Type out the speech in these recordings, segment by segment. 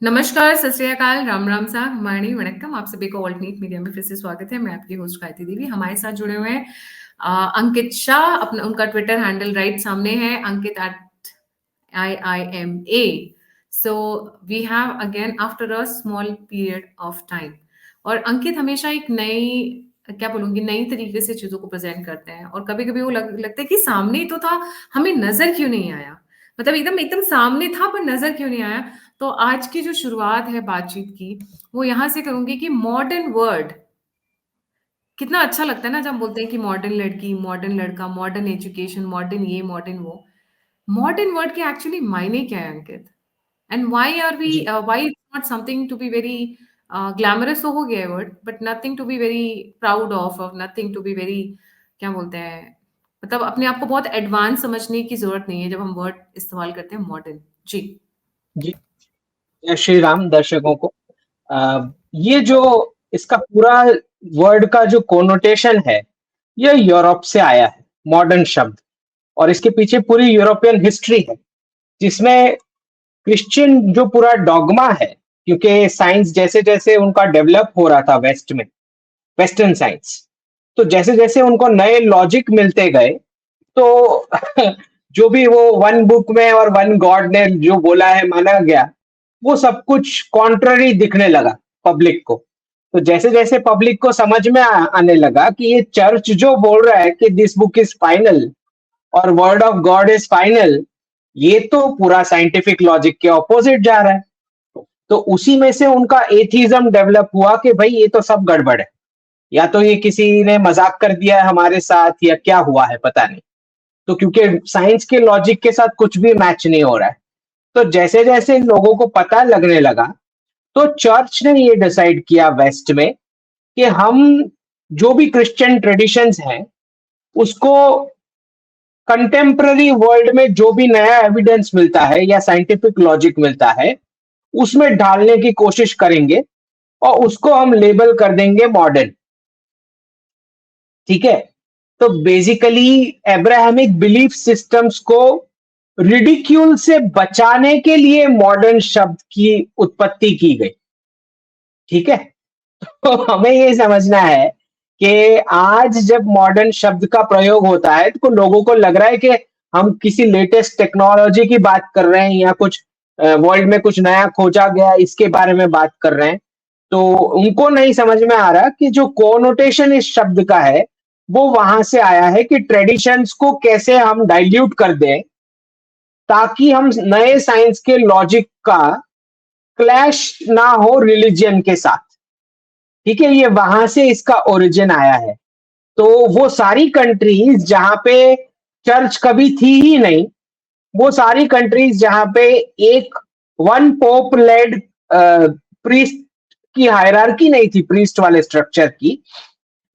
नमस्कार, सत श्री अकाल, राम राम साहब, हमारी वणक्कम। आप सभी को ऑल्टरनेट मीडिया में फिर से स्वागत है। मैं आपकी होस्ट गायत्री देवी। हमारे साथ जुड़े हुए हैं अंकित शाह। अपना उनका ट्विटर हैंडल राइट सामने है, Ankit @IIMA। So we have again after a small period of time. और अंकित हमेशा एक नई, क्या बोलूंगी, नई तरीके से चीजों को प्रेजेंट करते हैं। और कभी कभी वो लगता है कि सामने ही तो था, हमें नजर क्यों नहीं आया। मतलब एकदम एकदम सामने था पर नजर क्यों नहीं आया। तो आज की जो शुरुआत है बातचीत की, वो यहाँ से करूंगी कि मॉडर्न वर्ल्ड, कितना अच्छा लगता है ना जब हम बोलते हैं कि मॉडर्न लड़की, मॉडर्न लड़का, मॉडर्न एजुकेशन, मॉडर्न ये, मॉडर्न वो। मॉडर्न वर्ड के एक्चुअली मायने क्या है Ankit? And why are we, जी why it's not something to be very glamorous, तो हो गया word, but nothing to be very proud of, और नथिंग टू बी वेरी, क्या बोलते हैं, मतलब अपने आप को बहुत एडवांस समझने की जरूरत नहीं है जब हम वर्ड इस्तेमाल करते हैं मॉडर्न। जी। जी। जय श्री राम दर्शकों को। ये जो इसका पूरा वर्ड का जो कोनोटेशन है, ये यूरोप से आया है, मॉडर्न शब्द। और इसके पीछे पूरी यूरोपियन हिस्ट्री है, जिसमें क्रिश्चियन जो पूरा डॉगमा है, क्योंकि साइंस जैसे जैसे उनका डेवलप हो रहा था वेस्ट में, वेस्टर्न साइंस, तो जैसे जैसे उनको नए लॉजिक मिलते गए, तो जो भी वो वन बुक में और वन गॉड ने जो बोला है माना गया, वो सब कुछ कॉन्ट्ररी दिखने लगा पब्लिक को। तो जैसे जैसे पब्लिक को समझ में आने लगा कि ये चर्च जो बोल रहा है कि दिस बुक इज फाइनल और word of God is final, ये तो पूरा साइंटिफिक लॉजिक के ऑपोजिट जा रहा है। तो उसी में से उनका एथिज्म डेवलप हुआ कि भाई ये तो सब गड़बड़ है, या तो ये किसी ने मजाक कर दिया है हमारे साथ, या क्या हुआ है पता नहीं। तो क्योंकि साइंस के लॉजिक के साथ कुछ भी मैच नहीं हो रहा है, तो जैसे जैसे लोगों को पता लगने लगा, तो चर्च ने ये डिसाइड किया वेस्ट में कि हम जो भी क्रिश्चियन ट्रेडिशंस हैं, उसको कंटेम्प्ररी वर्ल्ड में जो भी नया एविडेंस मिलता है या साइंटिफिक लॉजिक मिलता है, उसमें डालने की कोशिश करेंगे, और उसको हम लेबल कर देंगे मॉडर्न। ठीक है। तो बेसिकली एब्राहमिक बिलीफ सिस्टम्स को रिडिक्यूल से बचाने के लिए मॉडर्न शब्द की उत्पत्ति की गई। ठीक है। तो हमें ये समझना है कि आज जब मॉडर्न शब्द का प्रयोग होता है, तो लोगों को लग रहा है कि हम किसी लेटेस्ट टेक्नोलॉजी की बात कर रहे हैं, या कुछ वर्ल्ड में कुछ नया खोजा गया इसके बारे में बात कर रहे हैं। तो उनको नहीं समझ में आ रहा कि जो कोनोटेशन इस शब्द का है, वो वहां से आया है कि ट्रेडिशंस को कैसे हम डाइल्यूट कर दें, ताकि हम नए साइंस के लॉजिक का क्लैश ना हो रिलीजन के साथ। ठीक है, ये वहां से इसका ओरिजिन आया है। तो वो सारी कंट्रीज जहां पे चर्च कभी थी ही नहीं, वो सारी कंट्रीज जहां पे एक वन पोप लेड प्रीस्ट की हायरार्की नहीं थी, प्रीस्ट वाले स्ट्रक्चर की,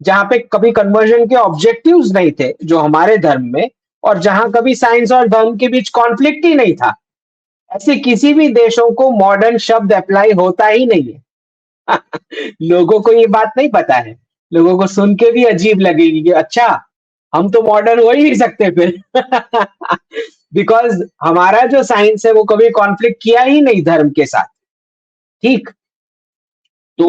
जहां पे कभी कन्वर्जन के ऑब्जेक्टिव्स नहीं थे जो हमारे धर्म में, और जहां कभी साइंस और धर्म के बीच कॉन्फ्लिक्ट ही नहीं था, ऐसे किसी भी देशों को मॉडर्न शब्द अप्लाई होता ही नहीं है। लोगों को ये बात नहीं पता है। लोगों को सुन के भी अजीब लगेगी कि अच्छा, हम तो मॉडर्न हो ही नहीं सकते फिर। बिकॉज हमारा जो साइंस है वो कभी कॉन्फ्लिक्ट किया ही नहीं धर्म के साथ। ठीक। तो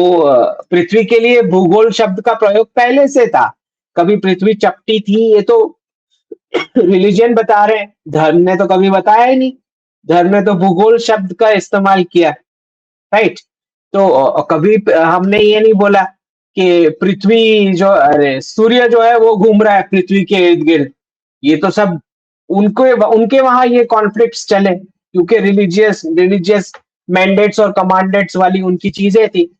पृथ्वी के लिए भूगोल शब्द का प्रयोग पहले से था। कभी पृथ्वी चपटी थी, ये तो रिलीजन बता रहे हैं, धर्म ने तो कभी बताया ही नहीं। धर्म ने तो भूगोल शब्द का इस्तेमाल किया। राइट। तो कभी हमने ये नहीं बोला कि पृथ्वी जो, अरे सूर्य जो है वो घूम रहा है पृथ्वी के इर्द गिर्द। ये तो सब उनके उनके वहां ये कॉन्फ्लिक्ट्स चले, क्योंकि रिलीजियस रिलीजियस मैंडेट्स और कमांडेट्स वाली उनकी चीजें थी।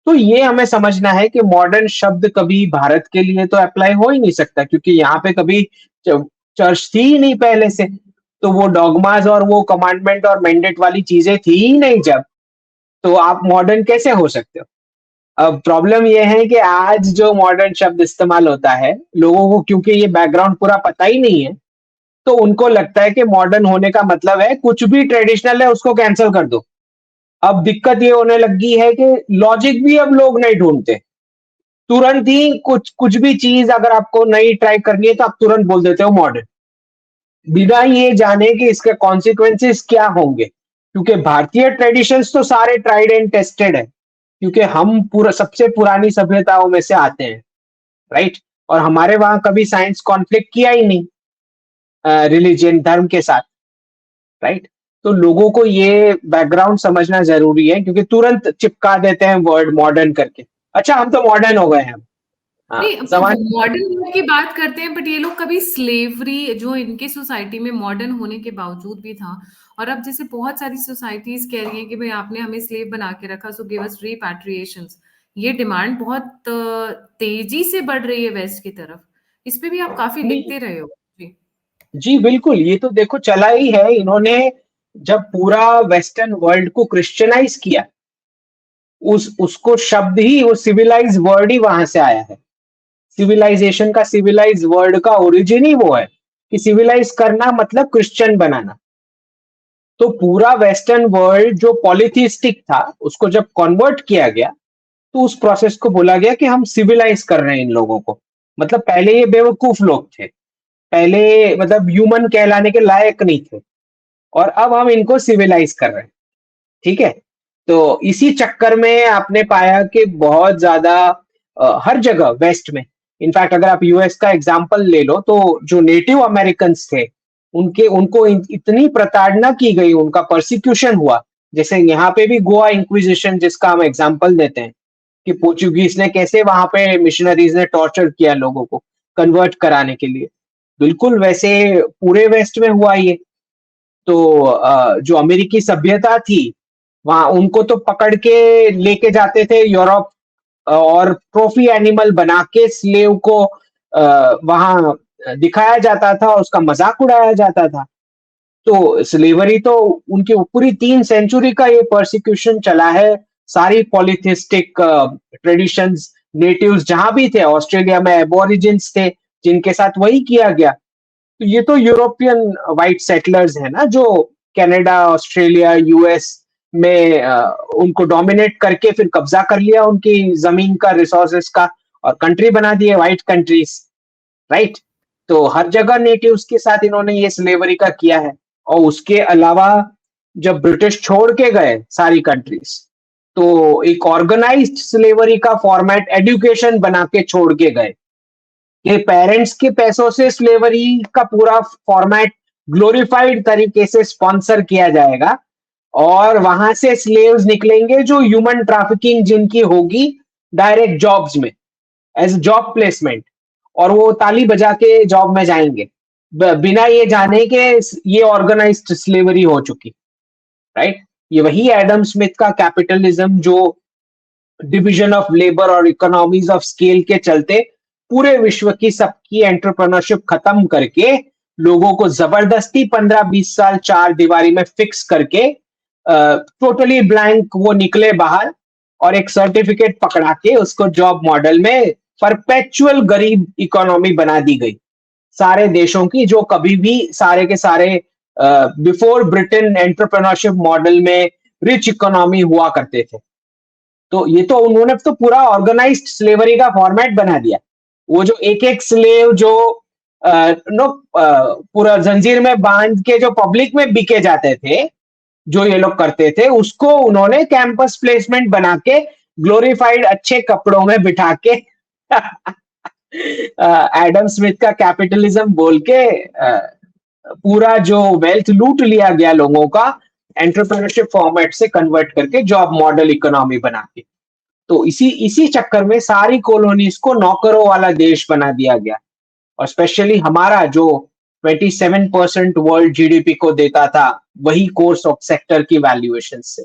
तो ये हमें समझना है कि मॉडर्न शब्द कभी भारत के लिए तो अप्लाई हो ही नहीं सकता, क्योंकि यहाँ पे कभी चर्च थी ही नहीं पहले से। तो वो डॉगमास और वो कमांडमेंट और मैंडेट वाली चीजें थी ही नहीं जब, तो आप मॉडर्न कैसे हो सकते हो? अब प्रॉब्लम ये है कि आज जो मॉडर्न शब्द इस्तेमाल होता है, लोगों को क्योंकि ये बैकग्राउंड पूरा पता ही नहीं है, तो उनको लगता है कि मॉडर्न होने का मतलब है कुछ भी ट्रेडिशनल है उसको कैंसिल कर दो। अब दिक्कत ये होने लगी है कि लॉजिक भी अब लोग नहीं ढूंढते। तुरंत ही कुछ कुछ भी चीज अगर आपको नई ट्राई करनी है, तो आप तुरंत बोल देते हो मॉडर्न, बिना ये जाने कि इसके कॉन्सिक्वेंसेस क्या होंगे। क्योंकि भारतीय ट्रेडिशंस तो सारे ट्राइड एंड टेस्टेड है, क्योंकि हम पूरा सबसे पुरानी सभ्यताओं में से आते हैं, राइट? और हमारे वहां कभी साइंस कॉन्फ्लिक्ट किया ही नहीं रिलीजन धर्म के साथ, राइट? तो लोगों को ये बैकग्राउंड समझना जरूरी है, क्योंकि तुरंत चिपका देते हैं वर्ड मॉडर्न करके। अच्छा, हम तो मॉडर्न हो गए हैं। हाँ, नहीं, सवाल। मॉडर्न लोग की बात करते हैं, बट ये लोग कभी स्लेवरी जो इनके सोसाइटी में मॉडर्न होने के बावजूद भी था, और अब जैसे बहुत सारी सोसाइटीज कह रही हैं कि भाई आपने हमें स्लेव बना के रखा, सो गिव अस रिपैट्रिएशंस। ये डिमांड बहुत तेजी से बढ़ रही है वेस्ट की तरफ। इस पे भी आप काफी नहीं, लिखते रहे हो जी। जी बिल्कुल, ये तो देखो चला ही है। इन्होंने जब पूरा वेस्टर्न वर्ल्ड को क्रिश्चियनाइज किया, उस उसको शब्द ही, वो सिविलाइज वर्ड ही वहां से आया है। सिविलाइजेशन का, सिविलाइज वर्ड का ओरिजिन ही वो है कि सिविलाइज करना मतलब क्रिश्चियन बनाना। तो पूरा वेस्टर्न वर्ल्ड जो पॉलिथिस्टिक था, उसको जब कन्वर्ट किया गया, तो उस प्रोसेस को बोला गया कि हम सिविलाइज कर रहे हैं इन लोगों को। मतलब पहले ये बेवकूफ लोग थे, पहले मतलब ह्यूमन कहलाने के लायक नहीं थे, और अब हम इनको सिविलाइज कर रहे हैं। ठीक है? तो इसी चक्कर में आपने पाया कि बहुत ज्यादा हर जगह वेस्ट में, इनफैक्ट अगर आप यूएस का एग्जांपल ले लो, तो जो नेटिव अमेरिकन थे, उनके उनको इतनी प्रताड़ना की गई, उनका परसिक्यूशन हुआ। जैसे यहाँ पे भी गोवा इंक्विजिशन, जिसका हम एग्जांपल देते हैं कि पोर्चुगीज ने कैसे वहां पे मिशनरीज ने टॉर्चर किया लोगों को कन्वर्ट कराने के लिए, बिल्कुल वैसे पूरे वेस्ट में हुआ ये। तो जो अमेरिकी सभ्यता थी, वहां उनको तो पकड़ के लेके जाते थे यूरोप, और ट्रॉफी एनिमल बना के स्लेव को वहां दिखाया जाता था, और उसका मजाक उड़ाया जाता था। तो स्लेवरी तो उनकी पूरी 3 सेंचुरी का ये परसिक्यूशन चला है। सारी पॉलिथिस्टिक ट्रेडिशंस, नेटिव्स जहां भी थे, ऑस्ट्रेलिया में एबोरिजिन्स थे जिनके साथ वही किया गया। तो ये तो यूरोपियन वाइट सेटलर्स है ना, जो कनाडा, ऑस्ट्रेलिया, यूएस में उनको डोमिनेट करके फिर कब्जा कर लिया उनकी जमीन का, रिसोर्सेस का, और कंट्री बना दिए व्हाइट कंट्रीज, राइट? तो हर जगह नेटिव्स के साथ इन्होंने ये स्लेवरी का किया है। और उसके अलावा जब ब्रिटिश छोड़ के गए सारी कंट्रीज, तो एक ऑर्गेनाइज्ड स्लेवरी का फॉर्मेट एजुकेशन बना के छोड़ के गए कि पेरेंट्स के पैसों से स्लेवरी का पूरा फॉर्मेट ग्लोरीफाइड तरीके से स्पॉन्सर किया जाएगा, और वहां से स्लेव्स निकलेंगे जो ह्यूमन ट्रैफिकिंग जिनकी होगी डायरेक्ट जॉब्स में, एज जॉब प्लेसमेंट, और वो ताली बजा के जॉब में जाएंगे बिना ये जाने कि ये ऑर्गेनाइज्ड स्लेवरी हो चुकी, राइट? ये वही एडम स्मिथ का कैपिटलिज्म, जो डिवीजन ऑफ लेबर और इकोनॉमीज ऑफ स्केल के चलते पूरे विश्व की सबकी एंटरप्रेन्योरशिप खत्म करके लोगों को जबरदस्ती 15-20 साल चार दीवारी में फिक्स करके टोटली ब्लैंक वो निकले बाहर, और एक सर्टिफिकेट पकड़ा के उसको जॉब मॉडल में परपेचुअल गरीब इकोनॉमी बना दी गई सारे देशों की, जो कभी भी सारे के सारे बिफोर ब्रिटेन एंटरप्रेन्योरशिप मॉडल में रिच इकोनॉमी हुआ करते थे। तो ये तो उन्होंने तो पूरा ऑर्गेनाइज्ड स्लेवरी का फॉर्मेट बना दिया। वो जो एक एक स्लेव जो पूरा जंजीर में बांध के जो पब्लिक में बिके जाते थे, जो ये लोग करते थे, उसको उन्होंने कैंपस प्लेसमेंट बना के ग्लोरीफाइड अच्छे कपड़ों में बिठा के एडम स्मिथ का कैपिटलिज्म बोल के पूरा जो वेल्थ लूट लिया गया लोगों का, एंटरप्रेन्योरशिप फॉर्मेट से कन्वर्ट करके जॉब मॉडल इकोनॉमी बना के। तो इसी इसी चक्कर में सारी कॉलोनीज को नौकरों वाला देश बना दिया गया, और स्पेशली हमारा जो 27% वर्ल्ड जीडीपी को देता था, वही कोर्स ऑफ सेक्टर की वैल्यूएशन से।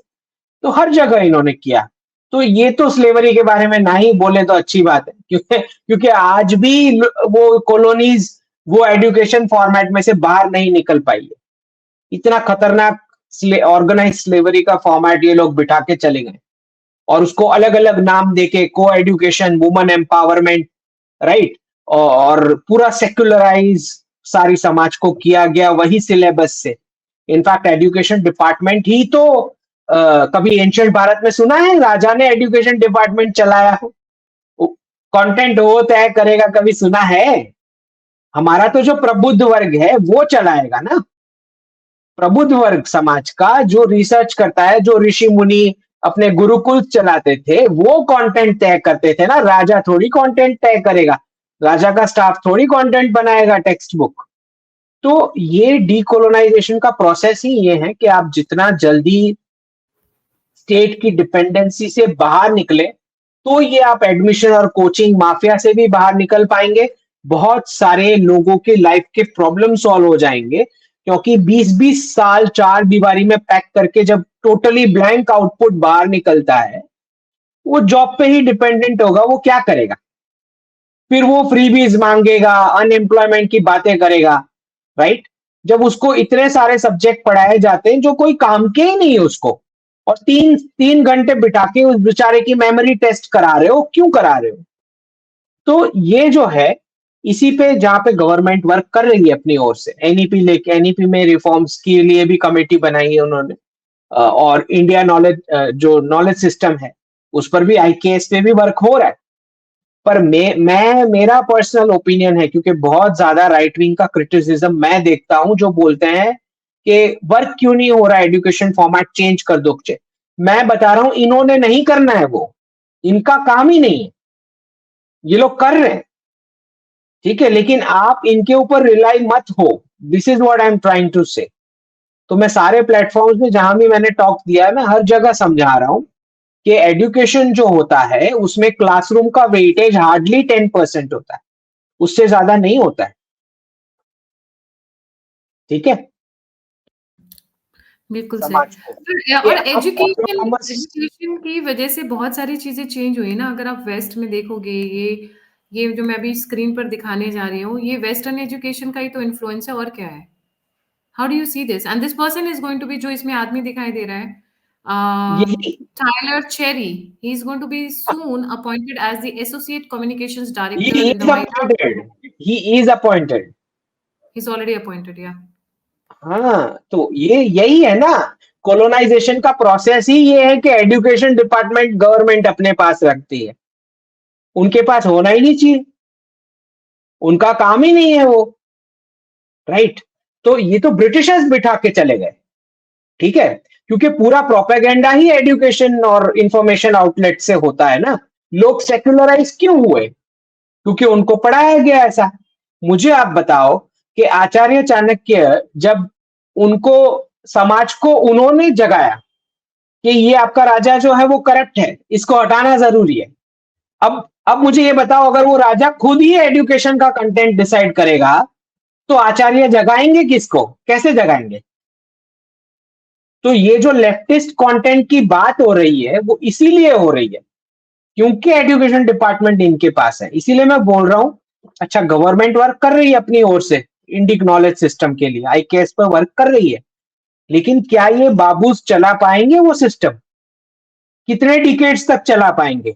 तो हर जगह इन्होंने किया। तो ये तो स्लेवरी के बारे में ना ही बोले तो अच्छी बात है, क्योंकि आज भी वो कॉलोनीज वो एजुकेशन फॉर्मेट में से बाहर नहीं निकल पाई है। इतना खतरनाक ऑर्गेनाइज स्लेवरी का फॉर्मेट ये लोग बिठा के चले गए, और उसको अलग अलग नाम देके को एजुकेशन, वुमन एम्पावरमेंट, राइट, और पूरा सेक्युलराइज सारी समाज को किया गया वही सिलेबस से। इनफैक्ट एजुकेशन डिपार्टमेंट ही तो कभी एंशियंट भारत में सुना है राजा ने एजुकेशन डिपार्टमेंट चलाया हो? कंटेंट वो तय करेगा, कभी सुना है? हमारा तो जो प्रबुद्ध वर्ग है वो चलाएगा ना। प्रबुद्ध वर्ग समाज का जो रिसर्च करता है, जो ऋषि मुनि अपने गुरुकुल चलाते थे, वो कंटेंट तय करते थे ना। राजा थोड़ी कंटेंट तय करेगा, राजा का स्टाफ थोड़ी कंटेंट बनाएगा टेक्स्ट बुक। तो ये डीकोलोनाइजेशन का प्रोसेस ही ये है कि आप जितना जल्दी स्टेट की डिपेंडेंसी से बाहर निकले, तो ये आप एडमिशन और कोचिंग माफिया से भी बाहर निकल पाएंगे। बहुत सारे लोगों के लाइफ के प्रॉब्लम सॉल्व हो जाएंगे, क्योंकि 20-20 साल चार दीवारी में पैक करके जब टोटली ब्लैंक आउटपुट बाहर निकलता है, वो जॉब पे ही डिपेंडेंट होगा। वो क्या करेगा? फिर वो फ्रीबीज मांगेगा, अनएम्प्लॉयमेंट की बातें करेगा, राइट? जब उसको इतने सारे सब्जेक्ट पढ़ाए जाते हैं जो कोई काम के ही नहीं है उसको, और 3 घंटे बिठा के उस बेचारे की मेमोरी टेस्ट करा रहे हो, क्यों करा रहे हो? तो ये जो है, इसी पे जहां पे गवर्नमेंट वर्क कर रही है अपनी ओर से, एनईपी लेके, एनईपी में रिफॉर्म्स के लिए भी कमेटी बनाई है उन्होंने, और इंडिया नॉलेज जो नॉलेज सिस्टम है उस पर भी आईकेएस पे भी वर्क हो रहा है। पर मैं मेरा पर्सनल ओपिनियन है, क्योंकि बहुत ज्यादा राइट विंग का क्रिटिसिज्म मैं देखता हूं, जो बोलते हैं कि वर्क क्यों नहीं हो रहा है, एजुकेशन फॉर्मेट चेंज कर दो। मैं बता रहा हूं, इन्होंने नहीं करना है, वो इनका काम ही नहीं है, ये लोग कर रहे हैं, ठीक है, लेकिन आप इनके ऊपर रिलाई मत हो। This is what I am trying to say. तो मैं सारे प्लेटफॉर्म्स में जहां भी मैंने टॉक दिया है, मैं हर जगह समझा रहा हूं कि एजुकेशन जो होता है उसमें क्लासरूम का वेटेज हार्डली 10% होता है, उससे ज्यादा नहीं होता है, ठीक है, बिल्कुल सर। समाज को। कि और आप एजुकेशन ऑटोनॉमस, एजुकेशन की वजह से बहुत सारी चीज़ें चेंज हुई ना। अगर आप वेस्ट में देखोगे, ये जो मैं अभी स्क्रीन पर दिखाने जा रही हूँ, ये वेस्टर्न एजुकेशन का ही तो इन्फ्लुएंस है, और क्या है? How do you see this? And this person is going to be, जो इसमें आदमी दिखाई दे रहा है, यही, Tyler Cherry, he is going to be soon appointed as the associate communications director he in the is White House. Appointed, he is appointed. He is already appointed, yeah. हाँ, तो ये यही है ना, कोलोनाइजेशन का प्रोसेस ही ये है कि एजुकेशन डिपार्टमेंट गवर्नमेंट अपने पास रखती है। उनके पास होना ही नहीं चाहिए, उनका काम ही नहीं है वो, राइट? तो ये तो ब्रिटिशर्स बिठा के चले गए, ठीक है, क्योंकि पूरा प्रोपेगेंडा ही एजुकेशन और इंफॉर्मेशन आउटलेट से होता है ना। लोग सेक्युलराइज क्यों हुए? क्योंकि उनको पढ़ाया गया ऐसा। मुझे आप बताओ कि आचार्य चाणक्य, जब उनको, समाज को उन्होंने जगाया कि ये आपका राजा जो है वो करप्ट है, इसको हटाना जरूरी है। अब मुझे ये बताओ, अगर वो राजा खुद ही एजुकेशन का कंटेंट डिसाइड करेगा, तो आचार्य जगाएंगे किसको? कैसे जगाएंगे? तो ये जो लेफ्टिस्ट कंटेंट की बात हो रही है, वो इसीलिए हो रही है क्योंकि एजुकेशन डिपार्टमेंट इनके पास है। इसीलिए मैं बोल रहा हूं, अच्छा गवर्नमेंट वर्क कर रही है अपनी ओर से इंडिक नॉलेज सिस्टम के लिए, आईकेएस पर वर्क कर रही है, लेकिन क्या ये बाबूस चला पाएंगे वो सिस्टम? कितने डिकेड्स तक चला पाएंगे?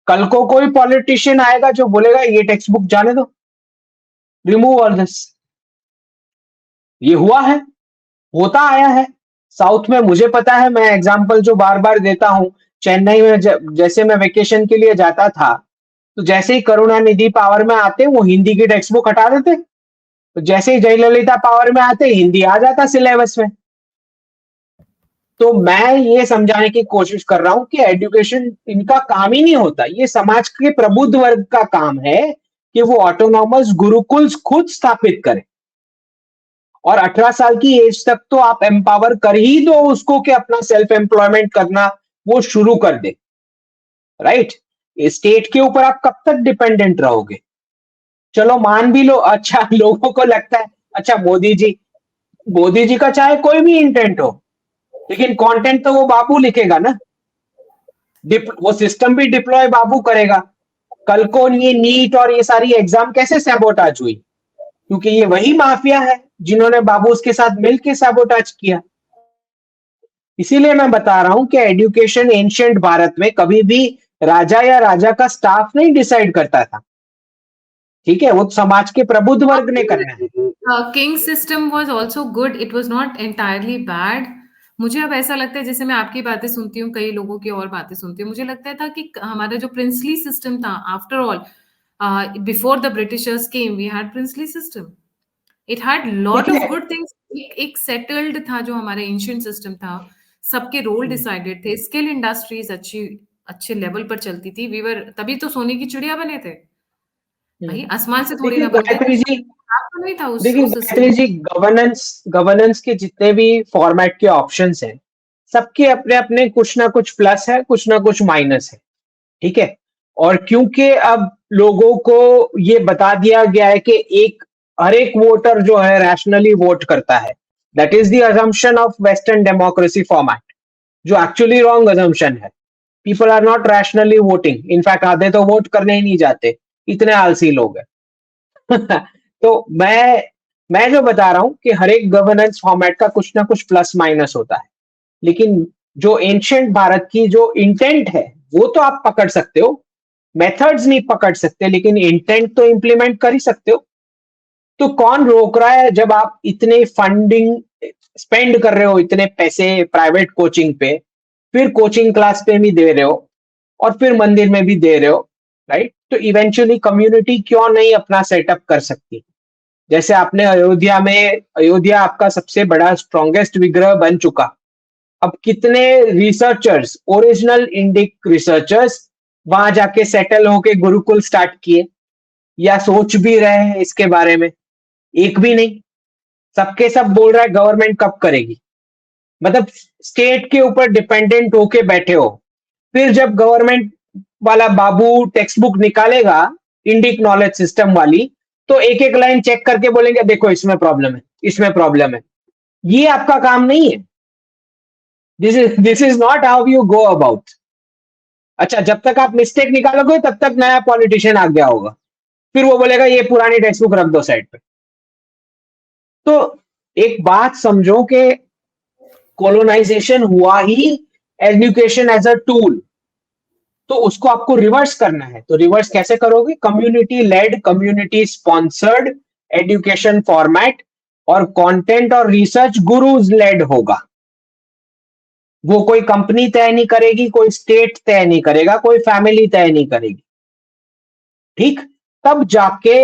कल को कोई पॉलिटिशियन आएगा जो बोलेगा ये टेक्स्ट बुक जाने दो, रिमूव ऑल दिस। ये हुआ है, होता आया है साउथ में, मुझे पता है। मैं एग्जांपल जो बार बार देता हूं, चेन्नई में जैसे मैं वेकेशन के लिए जाता था, तो जैसे ही करुणानिधि पावर में आते वो हिंदी की टेक्स्ट बुक हटा देते, तो जैसे ही जयललिता पावर में आते हिंदी आ जाता सिलेबस में। तो मैं ये समझाने की कोशिश कर रहा हूं कि एजुकेशन इनका काम ही नहीं होता, ये समाज के प्रबुद्ध वर्ग का काम है कि वो ऑटोनॉमस गुरुकुल खुद स्थापित करें, और 18 साल की एज तक तो आप एम्पावर कर ही दो उसको कि अपना सेल्फ एम्प्लॉयमेंट करना वो शुरू कर दे, राइट? स्टेट के ऊपर आप कब तक डिपेंडेंट रहोगे? चलो मान भी लो, अच्छा लोगों को लगता है, अच्छा मोदी जी का चाहे कोई भी इंटेंट हो, लेकिन कंटेंट तो वो बाबू लिखेगा ना, वो सिस्टम भी डिप्लॉय बाबू करेगा। कल को ये नीट और ये सारी एग्जाम कैसे सैबोटाज हुई? क्योंकि ये वही माफिया है जिन्होंने बाबू के साथ मिलकर सैबोटाज किया। इसीलिए मैं बता रहा हूं कि एजुकेशन एंशिएंट भारत में कभी भी राजा या राजा का स्टाफ नहीं डिसाइड करता था, ठीक है, वो समाज के प्रबुद्ध वर्ग ने करना है। King system was also good, it was not entirely bad. मुझे अब ऐसा लगता है, जैसे मैं आपकी बातें सुनती हूँ, कई लोगों की और बातें सुनती हूँ, मुझे लगता था कि हमारा जो प्रिंसली सिस्टम था, after all, before the Britishers came, we had princely system, it had lot of देखिए, गुड थिंग्स, एक सेटल्ड था जो हमारा एंशिएंट सिस्टम था, सबके रोल डिसाइडेड थे, स्किल इंडस्ट्रीज अच्छे लेवल पर चलती थी, तभी तो सोने की चिड़िया बने थे हम्म। भाई, आसमान से थोड़ी देखिए ना बन गए थे, गायत्री जी, तो नहीं था देखिए उस गायत्री सिस्टम। जी, गवर्नेंस गवर्नेंस के जितने भी फॉर्मेट के ऑप्शंस हैं, सबके अपने अपने कुछ ना कुछ प्लस है, कुछ ना कुछ माइनस है। ठीक है। और क्योंकि अब लोगों को ये बता दिया गया है कि हर एक वोटर जो है रैशनली वोट करता है, that is the assumption of western democracy format, जो एक्चुअली रॉन्ग अजम्पशन है। People are not rationally voting, in fact आधे तो वोट करने ही नहीं जाते, इतने आलसी लोग हैं। तो मैं जो बता रहा हूं कि हर एक गवर्नेंस फॉर्मेट का कुछ ना कुछ प्लस माइनस होता है, लेकिन जो एंशियंट भारत की जो इंटेंट है, वो तो आप पकड़ सकते हो। मेथड्स नहीं पकड़ सकते, लेकिन इंटेंट तो इंप्लीमेंट कर ही सकते हो। तो कौन रोक रहा है जब आप इतने फंडिंग स्पेंड कर रहे हो, इतने पैसे प्राइवेट कोचिंग पे, फिर कोचिंग क्लास पे भी दे रहे हो, और फिर मंदिर में भी दे रहे हो, राइट? तो इवेंचुअली कम्युनिटी क्यों नहीं अपना सेटअप कर सकती? जैसे आपने अयोध्या आपका सबसे बड़ा स्ट्रॉन्गेस्ट विग्रह बन चुका। अब कितने रिसर्चर्स, ओरिजिनल इंडिक रिसर्चर्स वहां जाके सेटल होके गुरुकुल स्टार्ट किए, या सोच भी रहे हैं इसके बारे में? एक भी नहीं। सबके सब बोल रहा है गवर्नमेंट कब करेगी। मतलब स्टेट के ऊपर डिपेंडेंट होके बैठे हो। फिर जब गवर्नमेंट वाला बाबू टेक्स्ट बुक निकालेगा, इंडिक नॉलेज सिस्टम वाली, तो एक एक लाइन चेक करके बोलेंगे देखो इसमें प्रॉब्लम है, इसमें प्रॉब्लम है। ये आपका काम नहीं है। This is not how you go about. अच्छा, जब तक आप मिस्टेक निकालोगे तब तक नया पॉलिटिशियन आ गया होगा, फिर वो बोलेगा ये पुरानी टेक्स्ट बुक रख दो साइड पे। तो एक बात समझो कि कोलोनाइजेशन हुआ ही एजुकेशन एज अ टूल, तो उसको आपको रिवर्स करना है। तो रिवर्स कैसे करोगे? Community lead, community sponsored education format, और कंटेंट और रिसर्च गुरुज लेड होगा। वो कोई कंपनी तय नहीं करेगी, कोई स्टेट तय नहीं करेगा, कोई फैमिली तय नहीं करेगी। ठीक? तब जाके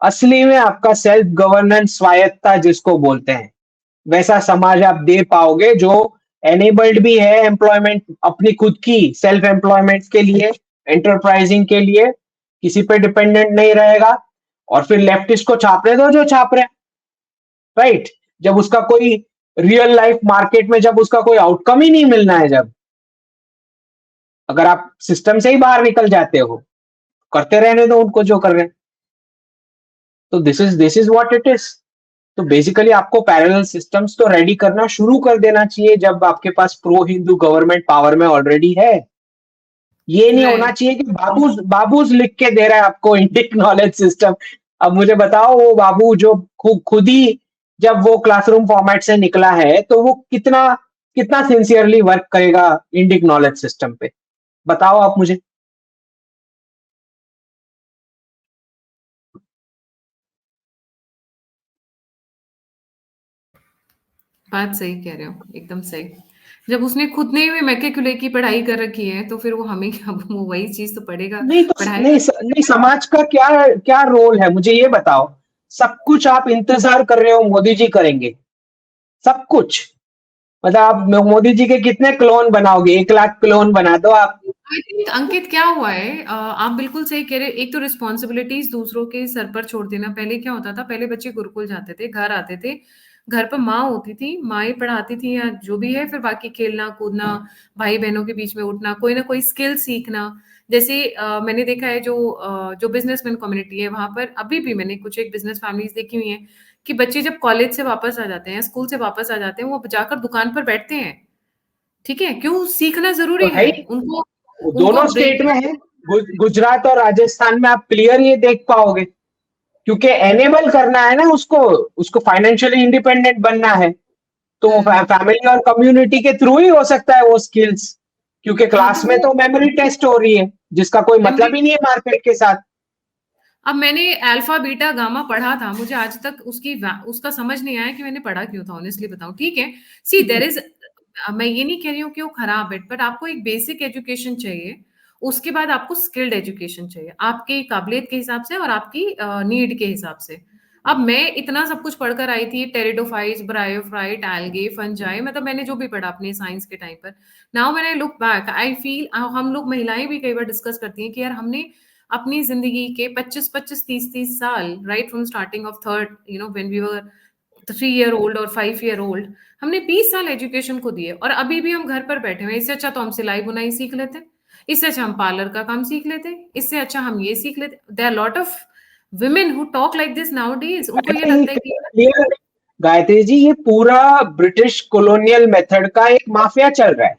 असली में आपका सेल्फ गवर्नेंस, स्वायत्ता जिसको बोलते हैं, वैसा समाज आप दे पाओगे जो एनेबल्ड भी है एम्प्लॉयमेंट, अपनी खुद की सेल्फ एम्प्लॉयमेंट के लिए, एंटरप्राइजिंग के लिए, किसी पे डिपेंडेंट नहीं रहेगा। और फिर लेफ्टिस्ट को छापने दो जो छाप रहे हैं, राइट? जब उसका कोई रियल लाइफ मार्केट में जब उसका कोई आउटकम ही नहीं मिलना है, जब अगर आप सिस्टम से ही बाहर निकल जाते हो, करते रहने दो उनको जो कर रहे हैं। तो this is what it is. तो बेसिकली आपको पैरेलल सिस्टम्स तो रेडी करना शुरू कर देना चाहिए जब आपके pass pro Hindu government power में ऑलरेडी है। ये नहीं होना राइट। चाहिए कि बाबूज लिख के दे रहा है आपको इंडिक नॉलेज सिस्टम। अब मुझे बताओ, वो बाबू जो खुद ही जब वो क्लासरूम फॉर्मेट से निकला है, तो वो कितना कितना सिंसियरली वर्क करेगा इंडिक नॉलेज सिस्टम पे? बताओ आप मुझे। बात सही कह रहे हो, एकदम सही। जब उसने खुद ने भी मैकेकुले की पढ़ाई कर रखी है, तो फिर वो हमें क्या, वो वही चीज तो पढ़ेगा, नहीं तो पढ़ाएगा। नहीं, समाज का क्या क्या रोल है, मुझे ये बताओ। सब कुछ आप इंतजार कर रहे हो मोदी जी करेंगे, सब कुछ। मतलब आप मोदी जी के कितने क्लोन बनाओगे? 1 लाख क्लोन बना दो आप। आई थिंक अंकित क्या हुआ है, आप बिल्कुल सही कह रहे हैं। एक तो रिस्पॉन्सिबिलिटीज दूसरों के सर पर छोड़ देना। पहले क्या होता था, पहले बच्चे गुरुकुल जाते थे, घर आते थे, घर पर माँ होती थी, माँ ही पढ़ाती थी या जो भी है, फिर बाकी खेलना कूदना, भाई बहनों के बीच में उठना, कोई ना कोई स्किल सीखना। जैसे मैंने देखा है, जो बिजनेसमैन कम्युनिटी है वहां पर अभी भी मैंने कुछ एक बिजनेस फैमिलीज देखी हुई हैं कि बच्चे जब कॉलेज से वापस आ जाते हैं, स्कूल से वापस आ जाते हैं, वो जाकर दुकान पर बैठते हैं। ठीक है, क्यों? सीखना तो जरूरी है है ही, उनको। वो उनको दोनों ब्रेक। स्टेट में है। गुजरात और राजस्थान में आप क्लियर ये देख पाओगे, क्योंकि एनेबल करना है ना उसको, उसको फाइनेंशियली इंडिपेंडेंट बनना है। तो हुँ। फैमिली और कम्युनिटी के थ्रू ही हो सकता है वो स्किल्स, क्योंकि हाँ, तो क्लास में वो तो मेमोरी टेस्ट हो रही है, जिसका कोई मेमोरी। मतलब ही नहीं है मार्केट के साथ। अब मैंने अल्फा, बीटा, गामा पढ़ा था, मुझे आज तक उसका समझ नहीं आया कि मैंने पढ़ा क्यों था, ऑनेस्टली बताऊँ, ठीक है? सी देयर इज़, मैं ये नहीं कह रही हूँ कि वो खराब है, बट आपको एक बेसिक एजुकेशन चाहिए, उसके बाद आपको स्किल्ड एजुकेशन चाहिए, आपकी काबिलियत के हिसाब से और आपकी नीड के हिसाब से। अब मैं इतना सब कुछ पढ़कर आई थी, टेरिडोफाइट्स, ब्रायोफाइट, एल्गे, फंजाई, मतलब मैंने जो भी पढ़ा अपने साइंस के टाइम पर। Now when I look back, I feel, हम लोग महिलाएं भी कई बार डिस्कस करती हैं कि यार हमने अपनी जिंदगी के 25-25, 30-30 साल, right from starting of third, when we were 3 year old और 5 year old, हमने 20 साल एजुकेशन को दिए, और अभी भी हम घर पर बैठे हुए हैं। इससे अच्छा तो हम सिलाई बुनाई सीख लेते, इससे अच्छा हम पार्लर का काम सीख लेते, इससे अच्छा हम ये सीख लेते। There are lot of women who talk like this nowadays, उनको ये लगता है कि क्लियर गायत्री जी, ये पूरा ब्रिटिश कॉलोनियल मेथड का एक माफिया चल रहा है।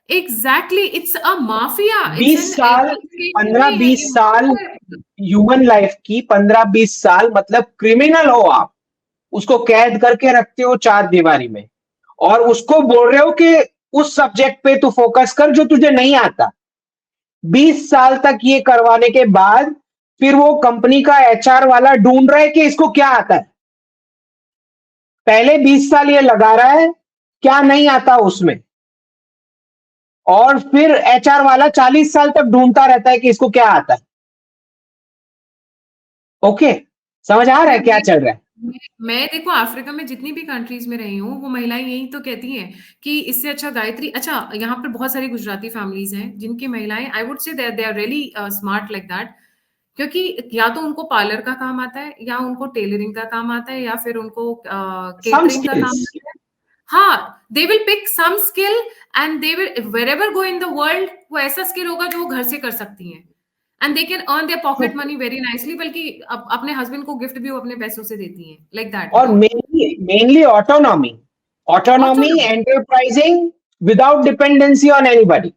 Exactly, it's a mafia, it's 20 एन साल, एडमिनिस्ट्रेशन में है 15-20 ये साल माफिया है। ह्यूमन लाइफ की, 15-20 साल मतलब क्रिमिनल हो आप, उसको कैद करके रखते हो 4 दीवारी में, और उसको बोल रहे हो कि उस सब्जेक्ट पे तू फोकस कर जो तुझे नहीं आता। 20 साल तक ये करवाने के बाद फिर वो कंपनी का एचआर वाला ढूंढ रहा है कि इसको क्या आता है। पहले 20 साल ये लगा रहा है क्या नहीं आता उसमें, और फिर एचआर वाला 40 साल तक ढूंढता रहता है कि इसको क्या आता है। ओके, समझ आ रहा है मैं क्या चल रहा है? मैं देखो, अफ्रीका में जितनी भी कंट्रीज में रही हूँ, वो महिलाएं यही तो कहती हैं कि इससे अच्छा गायत्री, अच्छा यहाँ पर बहुत सारी गुजराती फैमिलीज हैं जिनकी महिलाएं, I would say they are really smart like that, क्योंकि या तो उनको पार्लर का काम आता है, या उनको टेलरिंग का काम आता है, या फिर उनको सम केटरिंग का काम स्किल्स। आता है। हाँ, they will pick some skill, and they will wherever go in the world, वो ऐसा स्किल होगा जो वो घर से कर सकती हैं, and they can earn their pocket money very nicely, बल्कि अपने हस्बैंड को गिफ्ट भी वो अपने पैसों से देती हैं, लाइक दैट, और mainly mainly autonomy, autonomy, autonomy. Enterprising without dependency on anybody,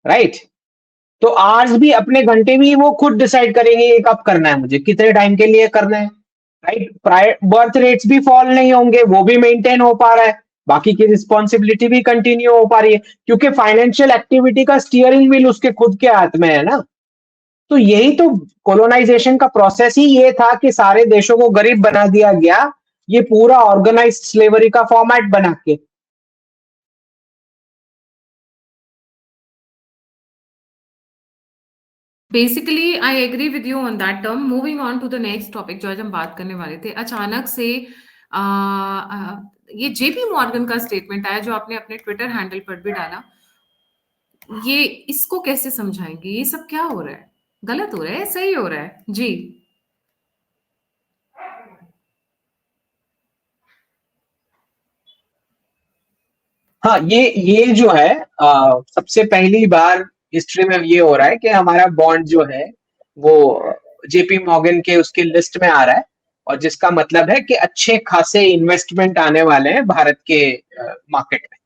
right? तो आज भी अपने घंटे भी वो खुद डिसाइड करेंगे ये कब करना है, मुझे कितने टाइम के लिए करना है, राइट? प्रायर बर्थ रेट्स भी फॉल नहीं होंगे, वो भी मेंटेन हो पा रहा है, बाकी की रिस्पॉन्सिबिलिटी भी कंटिन्यू हो पा रही है, क्योंकि फाइनेंशियल एक्टिविटी का स्टीयरिंग व्हील उसके खुद के हाथ में है ना। तो यही तो कोलोनाइजेशन का प्रोसेस ही ये था कि सारे देशों को गरीब बना दिया गया, ये पूरा ऑर्गेनाइज्ड स्लेवरी का फॉर्मेट बना के। Basically I agree with you on that term. Moving on to the next topic जो आज हम बात करने वाले थे, अचानक से ये जेपी मॉर्गन का स्टेटमेंट आया जो आपने अपने ट्विटर हैंडल पर भी डाला। ये इसको कैसे समझाएंगे, ये सब क्या हो रहा है, गलत हो रहा है, सही हो रहा है जी? हाँ, ये जो है, सबसे पहली बार हिस्ट्री में ये हो रहा है कि हमारा बॉन्ड जो है वो जेपी मॉर्गन के उसकी लिस्ट में आ रहा है, और जिसका मतलब है कि अच्छे खासे इन्वेस्टमेंट आने वाले हैं भारत के मार्केट में,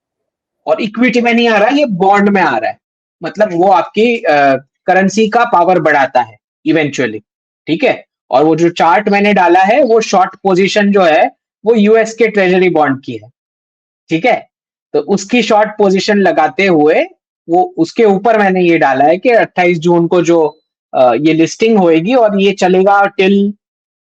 और इक्विटी में नहीं आ रहा है, ये बॉन्ड में आ रहा है। मतलब वो आपकी करेंसी का पावर बढ़ाता है इवेंचुअली, ठीक है? और वो जो चार्ट मैंने डाला है वो शॉर्ट पोजीशन जो है वो यूएस के ट्रेजरी बॉन्ड की है, ठीक है? तो उसकी शॉर्ट पोजीशन लगाते हुए वो उसके ऊपर मैंने ये डाला है कि 28 जून को जो ये लिस्टिंग होएगी, और ये चलेगा टिल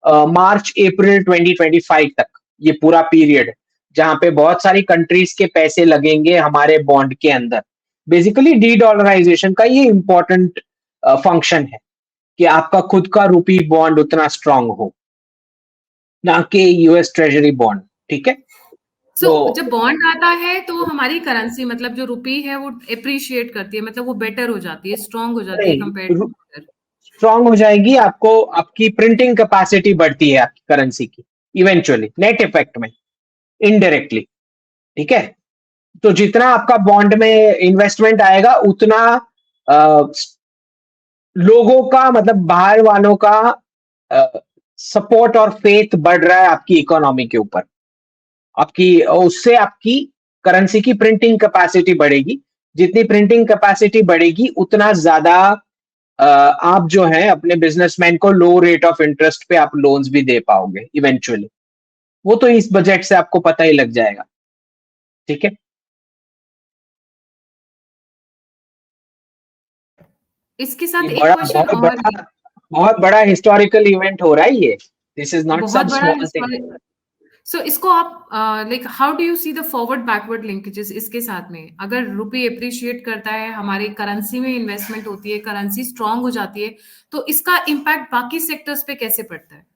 मार्च अप्रैल 2025 तक, ये पूरा पीरियड जहां पे बहुत सारी कंट्रीज के पैसे लगेंगे हमारे बॉन्ड के अंदर। बेसिकली डी डॉलराइजेशन का ये इंपॉर्टेंट फंक्शन है कि आपका खुद का रूपी बॉन्ड उतना स्ट्रांग हो, ना कि यूएस ट्रेजरी बॉन्ड, ठीक है? सो तो जब बॉन्ड आता है तो हमारी करेंसी, मतलब जो रुपी है, वो अप्रिशिएट करती है, मतलब वो बेटर हो जाती है, स्ट्रांग हो जाती है कंपेयर नहीं, टू। स्ट्रांग हो जाएगी, आपको आपकी प्रिंटिंग कैपेसिटी बढ़ती है आपकी करेंसी की, इवेंचुअली नेट इफेक्ट में, इनडायरेक्टली, ठीक है? तो जितना आपका बॉन्ड में इन्वेस्टमेंट आएगा उतना लोगों का, मतलब बाहर वालों का सपोर्ट और फेथ बढ़ रहा है आपकी इकोनॉमी के ऊपर, आपकी उससे आपकी करेंसी की प्रिंटिंग कैपेसिटी बढ़ेगी। जितनी प्रिंटिंग कैपेसिटी बढ़ेगी उतना ज्यादा आप जो है अपने बिजनेसमैन को लो रेट ऑफ इंटरेस्ट पे आप लोन्स भी दे पाओगे इवेंचुअली। वो तो इस बजट से आपको पता ही लग जाएगा, ठीक है? इसके ये साथ एक बड़ा क्वेश्चन बहुत और है। बड़ा बहुत बड़ा हिस्टोरिकल इवेंट हो रहा है ये। दिस इज नॉट बहुत सम बड़ा स्मॉल थिंग। हिस्टोरिक। सो इसको आप like how do you see the forward backward linkages इसके साथ में? अगर रुपी अप्रिशिएट करता है, हमारी करेंसी में इन्वेस्टमेंट होती है, करेंसी स्ट्रांग हो जाती है, तो इसका इम्पैक्ट बाकी सेक्टर्स पे कैसे पड़ता है?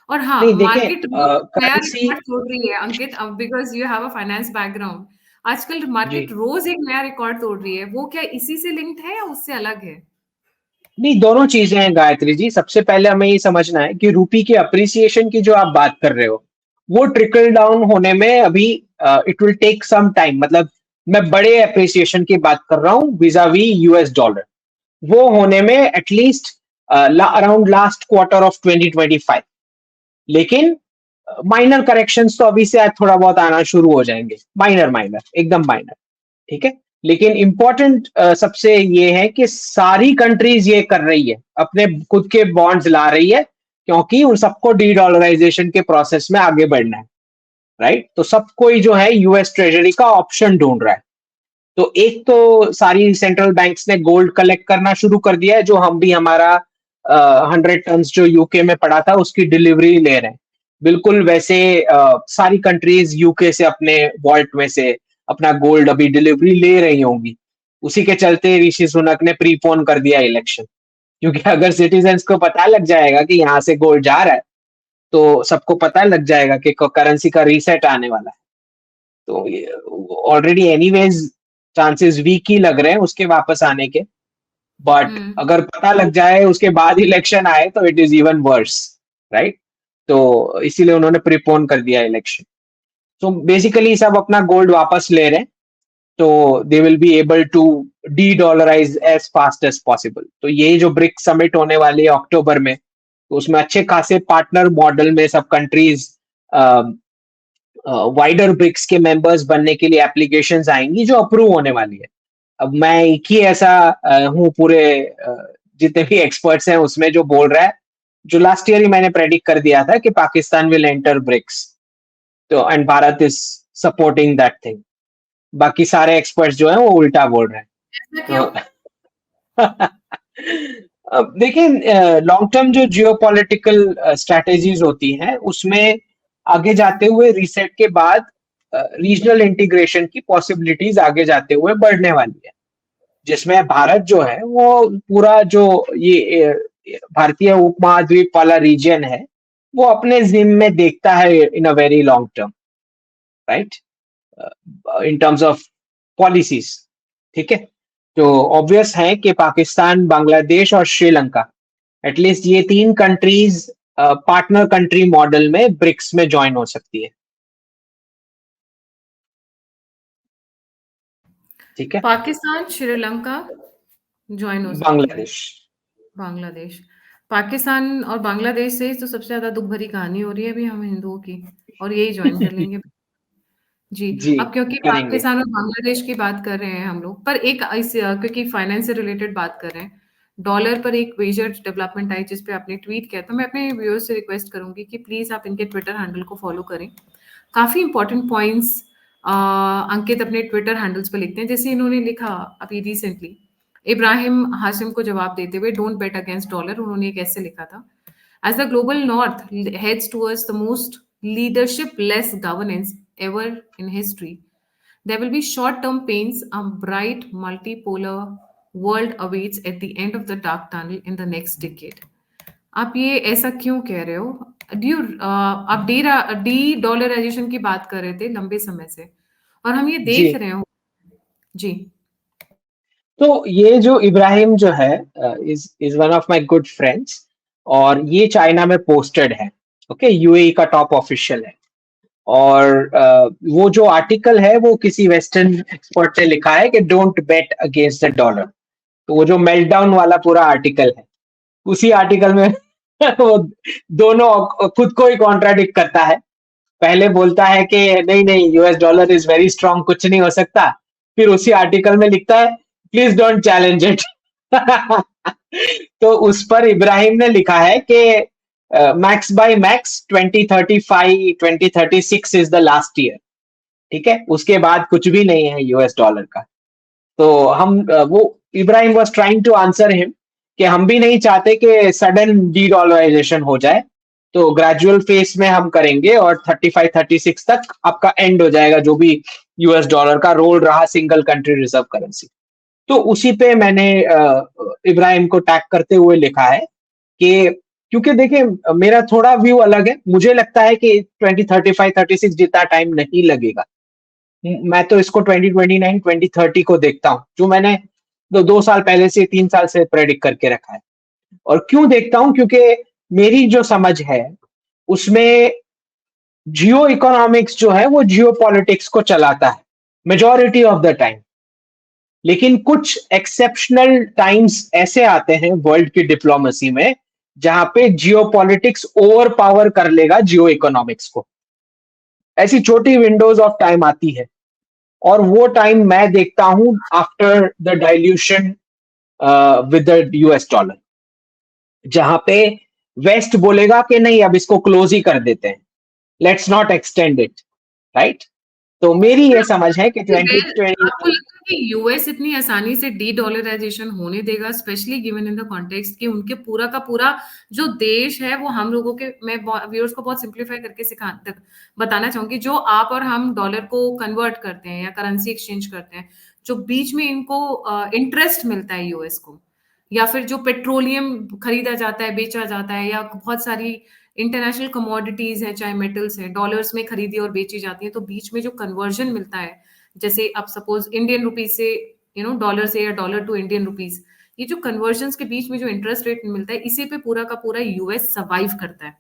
और हाँ, नहीं देखें, मार्केट रोज नया करेंसी। रिकॉर्ड तोड़ रही है Ankit, because you have a finance background. आजकल जी। मार्केट रोज एक नया रिकॉर्ड तोड़ रही है। वो क्या इसी से लिंक्ड है या उससे अलग है? नहीं, दोनों चीजें हैं गायत्री जी। सबसे पहले हमें ये समझना है कि रूपी के अप्रिसिएशन की जो आप बात कर रहे हो, वो ट्रिकल डाउन होने में अभी it will take some time. मतलब मैं बड़े अप्रिसिएशन की बात कर रहा हूँ विजावी यूएस डॉलर। वो होने में at least around last quarter of 2025। लेकिन माइनर करेक्शंस तो अभी से आज थोड़ा बहुत आना शुरू हो जाएंगे, माइनर माइनर, एकदम माइनर। ठीक है। लेकिन इंपॉर्टेंट सबसे ये है कि सारी कंट्रीज ये कर रही है, अपने खुद के बॉन्ड्स ला रही है, क्योंकि उन सबको डी डॉलराइजेशन के प्रोसेस में आगे बढ़ना है। राइट। तो सब कोई जो है यूएस ट्रेजरी का ऑप्शन ढूंढ रहा है। तो एक तो सारी सेंट्रल बैंक्स ने गोल्ड कलेक्ट करना शुरू कर दिया है, जो हम भी हमारा 100 टन जो यूके में पड़ा था उसकी डिलीवरी ले रहे हैं। बिल्कुल वैसे सारी कंट्रीज यूके से अपने वॉल्ट में से अपना गोल्ड अभी डिलीवरी ले रही होंगी। उसी के चलते ऋषि सुनक ने प्रीपोन कर दिया इलेक्शन, क्योंकि अगर सिटीजन्स को पता लग जाएगा कि यहाँ से गोल्ड जा रहा है, तो सबको पता लग जाएगा कि करेंसी का रीसेट आने वाला है। तो ऑलरेडी एनीवेज चांसेस वीक ही लग रहे हैं उसके वापस आने के। बट हुँ। अगर पता लग जाए उसके बाद इलेक्शन आए तो it is even worse. Right. तो इसीलिए उन्होंने प्रीपोन कर दिया इलेक्शन। तो बेसिकली सब अपना गोल्ड वापस ले रहे हैं, तो they will be able to dedollarise as fast as possible. तो ये जो ब्रिक्स समिट होने वाली है अक्टूबर में, तो उसमें अच्छे खासे पार्टनर मॉडल में सब कंट्रीज वाइडर ब्रिक्स के मेंबर्स बनने के लिए एप्लीकेशंस आएंगी जो अप्रूव होने वाली है। अब मैं एक ही ऐसा हूँ पूरे जितने भी एक्सपर्ट्स हैं उसमें जो बोल रहा है, जो लास्ट ईयर ही मैंने प्रेडिक्ट कर दिया था कि पाकिस्तान विल एंटर ब्रिक्स। तो and Bharat is supporting that thing. बाकी सारे एक्सपर्ट्स जो हैं वो उल्टा बोल रहे ऐसा क्यों? हैं। अब देखिए, लॉन्ग टर्म जो जियोपॉलिटिकल स्ट्रैटेजीज होती हैं उसमें आगे जाते हुए रीसेट के बाद रीजनल इंटीग्रेशन की पॉसिबिलिटीज आगे जाते हुए बढ़ने वाली है, जिसमें भारत जो है वो पूरा जो ये भारतीय उपमहाद्वीप वाला रीजन है वो अपने जिम में देखता है in a very long term. Right. In terms of policies. ठीक है। तो ऑब्वियस है कि पाकिस्तान, बांग्लादेश और श्रीलंका, एटलीस्ट ये तीन कंट्रीज पार्टनर कंट्री मॉडल में ब्रिक्स में ज्वाइन हो सकती है। ठीक है। पाकिस्तान, श्रीलंका जॉइन हो सकती है। बांग्लादेश। बांग्लादेश। पाकिस्तान और बांग्लादेश से तो सबसे ज़्यादा दुःख भरी कहानी हो रही है अभी हम हिंदुओं की, और यही जॉइन कर लेंगे। जी, जी, अब क्योंकि करेंगे। पाकिस्तान और बांग्लादेश की बात कर रहे हैं हम लोग, पर एक क्योंकि फाइनेंस से रिलेटेड बात कर रहे हैं, डॉलर पर एक मेजर डेवलपमेंट आई जिस पे आपने ट्वीट किया, तो मैं अपने व्यूअर्स से रिक्वेस्ट करूँगी कि प्लीज़ आप इनके ट्विटर हैंडल को फॉलो करें। काफ़ी इंपॉर्टेंट पॉइंट्स अंकित अपने ट्विटर हैंडल्स पे लिखते हैं, जैसे इन्होंने लिखा अभी रिसेंटली, इब्राहिम हाशिम को जवाब देते हुए, डोंट बेट अगेंस्ट डॉलर, उन्होंने एक ऐसे लिखा था, as the global north heads towards the most leadership-less governance ever in history, there will be short-term pains. A bright multipolar world awaits at the end of the dark tunnel in the next decade. आप ये ऐसा क्यों कह रहे हो? आप de dollarisation की बात कर रहे थे लंबे समय से, और हम ये जी। देख रहे हो। जी। तो ये जो इब्राहिम जो है is is one of my good friends, और ये चाइना में पोस्टेड है। ओके। यूएई का टॉप ऑफिशियल है। और वो जो आर्टिकल है वो किसी वेस्टर्न एक्सपर्ट ने लिखा है कि don't bet against the dollar. तो वो जो मेल्टडाउन वाला पूरा आर्टिकल है, उसी आर्टिकल में वो दोनों खुद को ही कॉन्ट्राडिक्ट करता है। पहले बोलता है कि नहीं नहीं, US dollar is very strong, कुछ नहीं हो सकता। फिर उसी आर्टिकल में लिखता है प्लीज डोंट चैलेंज इट। तो उस पर इब्राहिम ने लिखा है कि max bye max 2035 2036 is the last year. ठीक है। उसके बाद कुछ भी नहीं है यूएस डॉलर का। तो हम वो Ibrahim was trying to answer him कि हम भी नहीं चाहते कि सडन डी डॉलराइजेशन हो जाए, तो ग्रेजुअल फेस में हम करेंगे और 35 36 तक आपका एंड हो जाएगा जो भी यूएस डॉलर का रोल रहा सिंगल कंट्री रिजर्व करेंसी। तो उसी पे मैंने इब्राहिम को टैग करते हुए लिखा है कि क्योंकि देखिए मेरा थोड़ा व्यू अलग है, मुझे लगता है कि 2035 36 जितना टाइम नहीं लगेगा। मैं तो इसको 2029 2030 को देखता हूँ, जो मैंने 2 साल पहले से 3 साल से प्रेडिक्ट करके रखा है। और क्यों देखता हूँ, क्योंकि मेरी जो समझ है उसमें जियो इकोनॉमिक्स जो है वो जियो पॉलिटिक्स को चलाता है मेजॉरिटी ऑफ द टाइम। लेकिन कुछ एक्सेप्शनल टाइम्स ऐसे आते हैं वर्ल्ड की डिप्लोमेसी में जहां पे जियो पॉलिटिक्स ओवर पावर कर लेगा जियो इकोनॉमिक्स को। ऐसी छोटी विंडोज ऑफ टाइम आती है, और वो टाइम मैं देखता हूं after the dilution with the US dollar, जहां पे वेस्ट बोलेगा कि नहीं अब इसको क्लोज ही कर देते हैं, let's not extend it, right. तो मेरी ये समझ है कि आपको 2020 लगता है कि यूएस इतनी आसानी से डी डॉलराइजेशन होने देगा, specially given in the context कि उनके पूरा का पूरा जो देश है वो हम लोगों के, मैं व्यूअर्स को बहुत सिंप्लीफाई करके बताना चाहूंगी, जो आप और हम डॉलर को कन्वर्ट करते हैं या करेंसी एक्सचेंज करते हैं, जो बीच में इनको इंटरेस्ट मिलता है यूएस को, या फिर जो पेट्रोलियम खरीदा जाता है बेचा जाता है, या बहुत सारी इंटरनेशनल कमोडिटीज है चाहे मेटल्स है डॉलर्स में खरीदी और बेची जाती है, तो बीच में जो कन्वर्जन मिलता है, जैसे आप सपोज इंडियन रुपीज से डॉलर से या डॉलर टू इंडियन रुपीज, ये जो कन्वर्जन के बीच में जो इंटरेस्ट रेट मिलता है, इसी पे पूरा का पूरा यूएस सर्वाइव करता है।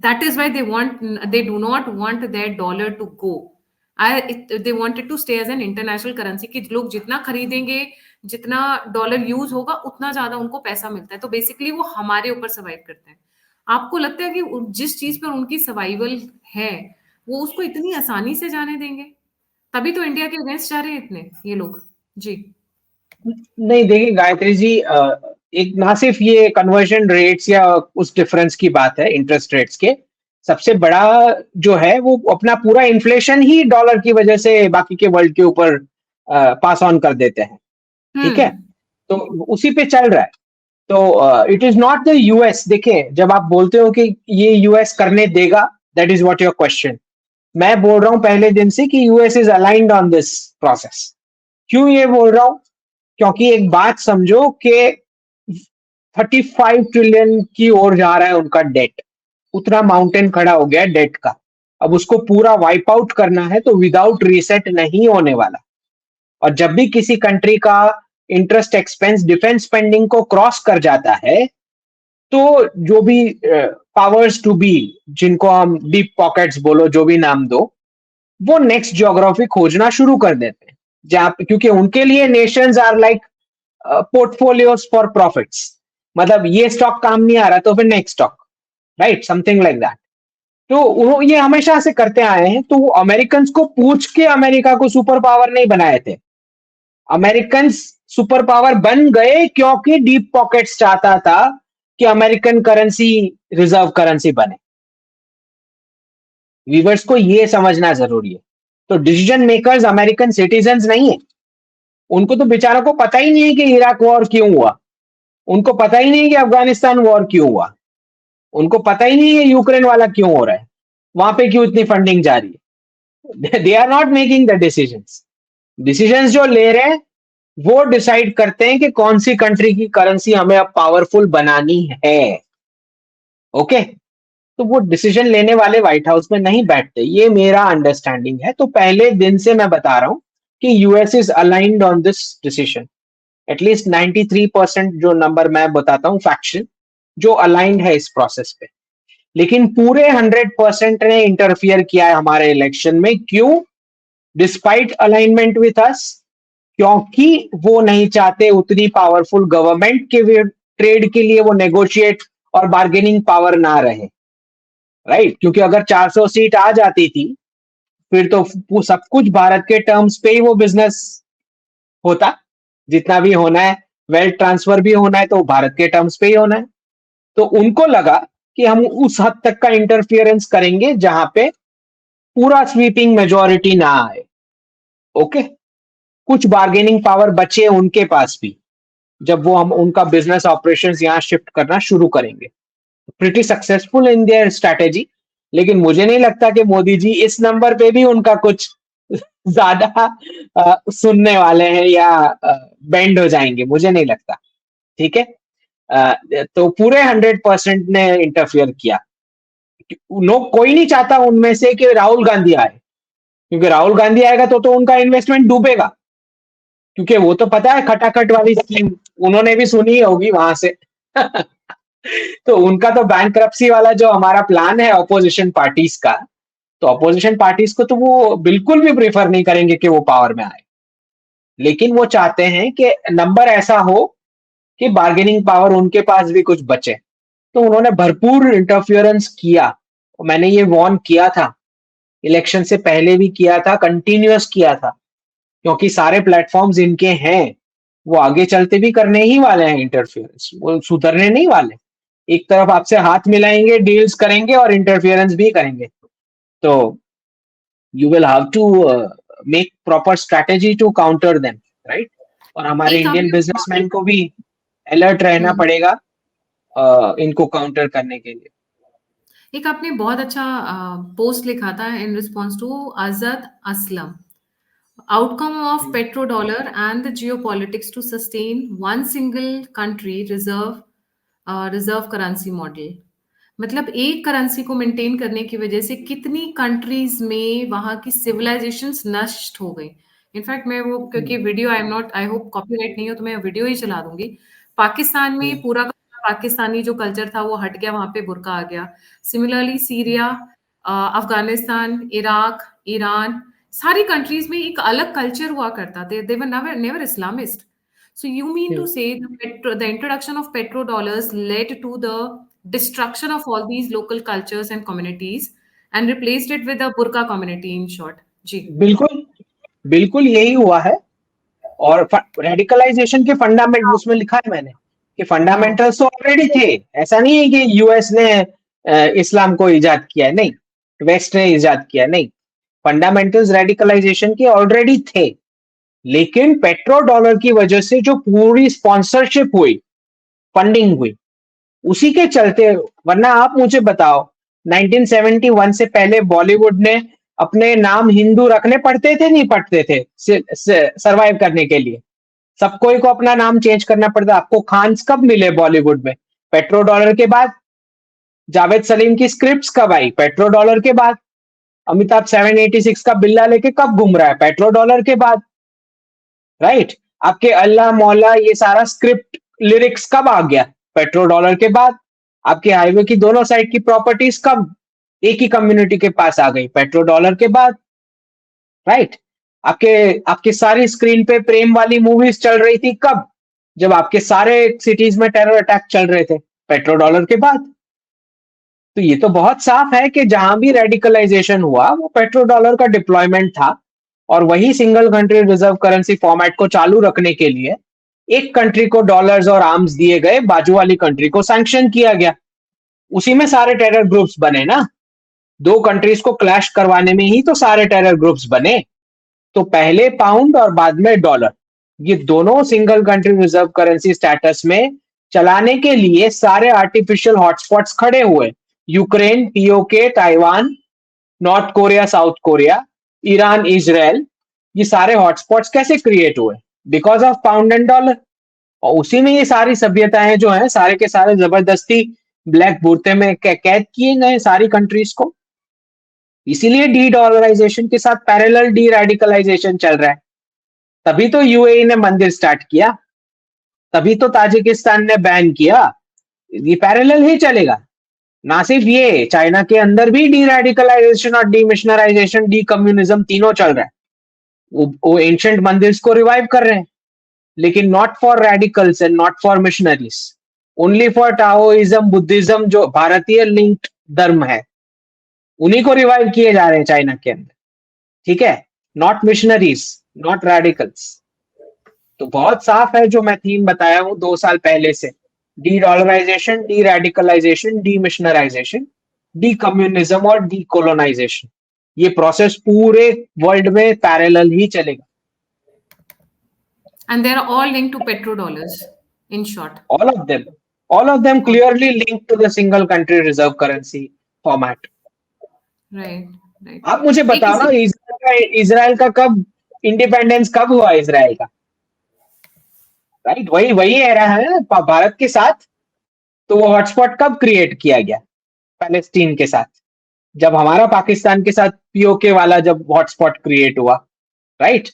That is why they do not want that dollar to go. They wanted to stay as an international currency कि लोग जितना खरीदेंगे, जितना डॉलर यूज होगा उतना ज्यादा उनको पैसा मिलता है, तो बेसिकली वो हमारे ऊपर सर्वाइव करते हैं। आपको लगता है कि जिस चीज पर उनकी सर्वाइवल है वो उसको इतनी आसानी से जाने देंगे? तभी तो इंडिया के अगेंस्ट जा रहे हैं इतने ये लोग। जी। नहीं, देखिए गायत्री जी, एक ना सिर्फ ये कन्वर्जन रेट्स या उस डिफरेंस की बात है इंटरेस्ट रेट्स के, सबसे बड़ा जो है वो अपना पूरा इन्फ्लेशन ही डॉलर की वजह से बाकी के वर्ल्ड के ऊपर पास ऑन कर देते हैं, ठीक है। हम्म। तो उसी पे चल रहा है। तो it is not the US. देखिए जब आप बोलते हो कि ये यूएस करने देगा, that is what your question. मैं बोल रहा हूं पहले दिन से कि US is aligned on this process. क्यों ये बोल रहा हूं? क्योंकि एक बात समझो कि 35 ट्रिलियन की ओर जा रहा है उनका डेट, उतना माउंटेन खड़ा हो गया डेट का। अब उसको पूरा वाइप आउट करना है तो विदाउट रीसेट नहीं होने वाला। और जब भी किसी कंट्री का इंटरेस्ट एक्सपेंस डिफेंस स्पेंडिंग को क्रॉस कर जाता है, तो जो भी पावर्स टू बी, जिनको हम डीप पॉकेट्स बोलो, जो भी नाम दो, वो नेक्स्ट ज्योग्राफी खोजना शुरू कर देते हैं, जहां क्योंकि उनके लिए nations are like portfolios for profits. मतलब ये स्टॉक काम नहीं आ रहा तो फिर next stock, right, something like that. तो वो ये हमेशा से करते आए हैं। तो वो अमेरिकन को पूछ के अमेरिका को सुपर पावर नहीं बनाए थे। अमेरिकन सुपर पावर बन गए क्योंकि डीप पॉकेट्स चाहता था कि अमेरिकन करेंसी रिजर्व करेंसी बने। व्यूअर्स को ये समझना जरूरी है। तो डिसीजन मेकर्स अमेरिकन सिटीजन्स नहीं है। उनको तो बेचारों को पता ही नहीं है कि इराक वॉर क्यों हुआ, उनको पता ही नहीं कि अफगानिस्तान वॉर क्यों हुआ, उनको पता ही नहीं है यूक्रेन वाला क्यों हो रहा है, वहां पे क्यों इतनी फंडिंग जा रही है। They are not making the decisions. Decisions जो ले रहे हैं वो डिसाइड करते हैं कि कौन सी कंट्री की करेंसी हमें अब पावरफुल बनानी है। ओके, तो वो डिसीजन लेने वाले व्हाइट हाउस में नहीं बैठते, ये मेरा अंडरस्टैंडिंग है। तो पहले दिन से मैं बता रहा हूं कि US is aligned on this decision. At least 93% जो नंबर मैं बताता हूं फैक्शन, जो अलाइंड है इस प्रोसेस पे। लेकिन पूरे 100% ने इंटरफियर किया है हमारे इलेक्शन में। क्यों? डिस्पाइट अलाइनमेंट विथ अस, क्योंकि वो नहीं चाहते उतनी पावरफुल गवर्नमेंट के ट्रेड के लिए वो नेगोशिएट और बार्गेनिंग पावर ना रहे, राइट। क्योंकि अगर 400 सीट आ जाती थी फिर तो सब कुछ भारत के टर्म्स पे ही वो बिजनेस होता। जितना भी होना है, वेल्थ ट्रांसफर भी होना है तो भारत के टर्म्स पे ही होना है। तो उनको लगा कि हम उस हद तक का इंटरफियरेंस करेंगे जहां पे पूरा स्वीपिंग मेजॉरिटी ना आए। ओके, कुछ बार्गेनिंग पावर बचे उनके पास भी, जब वो हम उनका बिजनेस ऑपरेशंस यहां शिफ्ट करना शुरू करेंगे। Pretty successful in their strategy. लेकिन मुझे नहीं लगता कि मोदी जी इस नंबर पे भी उनका कुछ ज्यादा सुनने वाले हैं या बेंड हो जाएंगे, मुझे नहीं लगता। ठीक है। तो पूरे 100% ने इंटरफियर किया। कोई नहीं चाहता उनमें से कि राहुल गांधी आए, क्योंकि राहुल गांधी आएगा तो उनका इन्वेस्टमेंट डूबेगा, क्योंकि वो तो पता है खटाखट वाली स्कीम उन्होंने भी सुनी होगी वहां से। तो उनका तो बैंकरप्सी वाला जो हमारा प्लान है ऑपोजिशन पार्टीज का, तो ऑपोजिशन पार्टीज को तो वो बिल्कुल भी प्रेफर नहीं करेंगे कि वो पावर में आए, लेकिन वो चाहते हैं कि नंबर ऐसा हो कि बार्गेनिंग पावर उनके पास भी कुछ बचे। तो उन्होंने भरपूर इंटरफियरेंस किया, और मैंने ये वार्न किया था, इलेक्शन से पहले भी किया था, कंटिन्यूअस किया था, क्योंकि सारे प्लेटफॉर्म्स इनके हैं, वो आगे चलते भी करने ही वाले हैं इंटरफियरेंस, वो सुधरने नहीं वाले। एक तरफ आपसे हाथ मिलाएंगे, डील्स करेंगे और इंटरफियरेंस भी करेंगे। तो you will have to make proper strategy to counter them, right? और हमारे एक इंडियन आपने बिजनेसमैन को भी अलर्ट रहना हम्म, पड़ेगा इनको काउंटर करने के लिए। एक आपने बहुत अच्छा पोस्ट लिखा था in response to Azad Aslam, outcome of hmm, petrodollar and the geopolitics to sustain one single country reserve currency model। मतलब एक करेंसी को मेंटेन करने की वजह से कितनी कंट्रीज में वहां की सिविलाइजेशंस नष्ट हो गई। इनफैक्ट मैं वो, क्योंकि hmm, video I am not, I hope copyright नहीं हो तो मैं वीडियो ही चला दूंगी। पाकिस्तान में हम्म, पूरा का पूरा पाकिस्तानी जो कल्चर था वो हट गया, वहां पे बुर्का आ गया। Similarly Syria, Afghanistan, Iraq, Iran, सारी कंट्रीज में एक अलग कल्चर हुआ करता थे, they were never never Islamist. So you mean to hmm. say the introduction of petrodollars led to the destruction of all these local cultures and communities and replaced it with a burqa community in short? जी। बिल्कुल, बिल्कुल यही हुआ है। और radicalisation के fundament उसमें लिखा है मैंने कि हाँ। फंडामेंटल्स तो ऑलरेडी थे। ऐसा नहीं है कि यूएस ने इस्लाम को इजाद किया है, नहीं, वेस्ट ने इजाद किया है, नहीं। फंडामेंटल्स रेडिकलाइजेशन के ऑलरेडी थे, लेकिन पेट्रो डॉलर की वजह से जो पूरी स्पॉन्सरशिप हुई, फंडिंग हुई, उसी के चलते। वरना आप मुझे बताओ, 1971 से पहले बॉलीवुड ने अपने नाम हिंदू रखने पड़ते थे, नहीं पड़ते थे सरवाइव करने के लिए? सब कोई को अपना नाम चेंज करना पड़ता। आपको खान्स कब मिले बॉलीवुड में? पेट्रो डॉलर के बाद। जावेद सलीम की स्क्रिप्ट्स कब आई? पेट्रो डॉलर के बाद। अमिताभ 786 का बिल्ला लेके कब घूम रहा है? पेट्रो डॉलर के बाद, राइट? आपके अल्लाह मौला ये सारा स्क्रिप्ट लिरिक्स कब आ गया? पेट्रो डॉलर के बाद। आपके हाईवे की दोनों साइड की प्रॉपर्टीज कब एक ही कम्युनिटी के पास आ गई? पेट्रो डॉलर के बाद, राइट? आपके आपके सारी स्क्रीन पे प्रेम वाली मूवीज चल रही थी कब? जब आपके सारे सिटीज में टेरर अटैक चल रहे थे, पेट्रो डॉलर के बाद। तो ये तो बहुत साफ है कि जहां भी रेडिकलाइजेशन हुआ वो पेट्रो डॉलर का डिप्लॉयमेंट था, और वही single country reserve currency format को चालू रखने के लिए एक कंट्री को डॉलर्स और आर्म्स दिए गए, बाजू वाली कंट्री को सैंक्शन किया गया। उसी में सारे टेरर ग्रुप्स बने ना। दो कंट्रीज को क्लैश करवाने में ही तो सारे टेरर ग्रुप्स बने। तो पहले पाउंड और बाद में डॉलर, ये दोनों single country reserve currency status में चलाने के लिए सारे आर्टिफिशियल हॉटस्पॉट्स खड़े हुए। Ukraine, PoK, Taiwan, north Korea, south Korea, Iran, Israel, ये सारे हॉटस्पॉट्स कैसे क्रिएट हुए? Because of pound and dollar. और उसी में ये सारी सभ्यताएं जो हैं सारे के सारे जबरदस्ती ब्लैक बूरते में कैद किए गए सारी कंट्रीज को। इसीलिए डी डॉलराइजेशन के साथ पैरेलल डी रेडिकलाइजेशन चल रहा है। तभी तो यूएई ने मंदिर स्टार्ट किया, तभी तो ताजिकिस्तान ने बैन किया। ये पैरेलल ही चलेगा। ना सिर्फ ये, चाइना के अंदर भी डी रेडिकलाइजेशन और डी मिशनराइजेशन, डी कम्युनिज्म तीनों चल रहा है। वो एंशंट मंदिर्स को रिवाइव कर रहे हैं, लेकिन not for radicals and not for missionaries, only for Taoism, Buddhism, जो भारतीय लिंक्ड धर्म है, उन्हीं को रिवाइव किए जा रहे हैं चाइना के अंदर। ठीक है? Not missionaries, not radicals. तो बहुत साफ है जो मैं थीम बताया हूं 2 साल पहले से, de dollarisation, de radicalisation, de missionarisation, de communism और डी कोलोनाइजेशन। ये प्रोसेस पूरे वर्ल्ड में पैरेलल ही चलेगा। And they're all linked to petrodollars, in short. All of them, all of them clearly linked to the single country reserve currency format. Right, right. आप मुझे एक बताओ ना, इसी इजराइल का कब इंडिपेंडेंस कब हुआ इजराइल का? राइट, वही वही एरा है ना भारत के साथ। तो वो हॉटस्पॉट कब क्रिएट किया गया? पैलेस्टीन के साथ, जब हमारा पाकिस्तान के साथ पीओके वाला जब हॉटस्पॉट क्रिएट हुआ, राइट?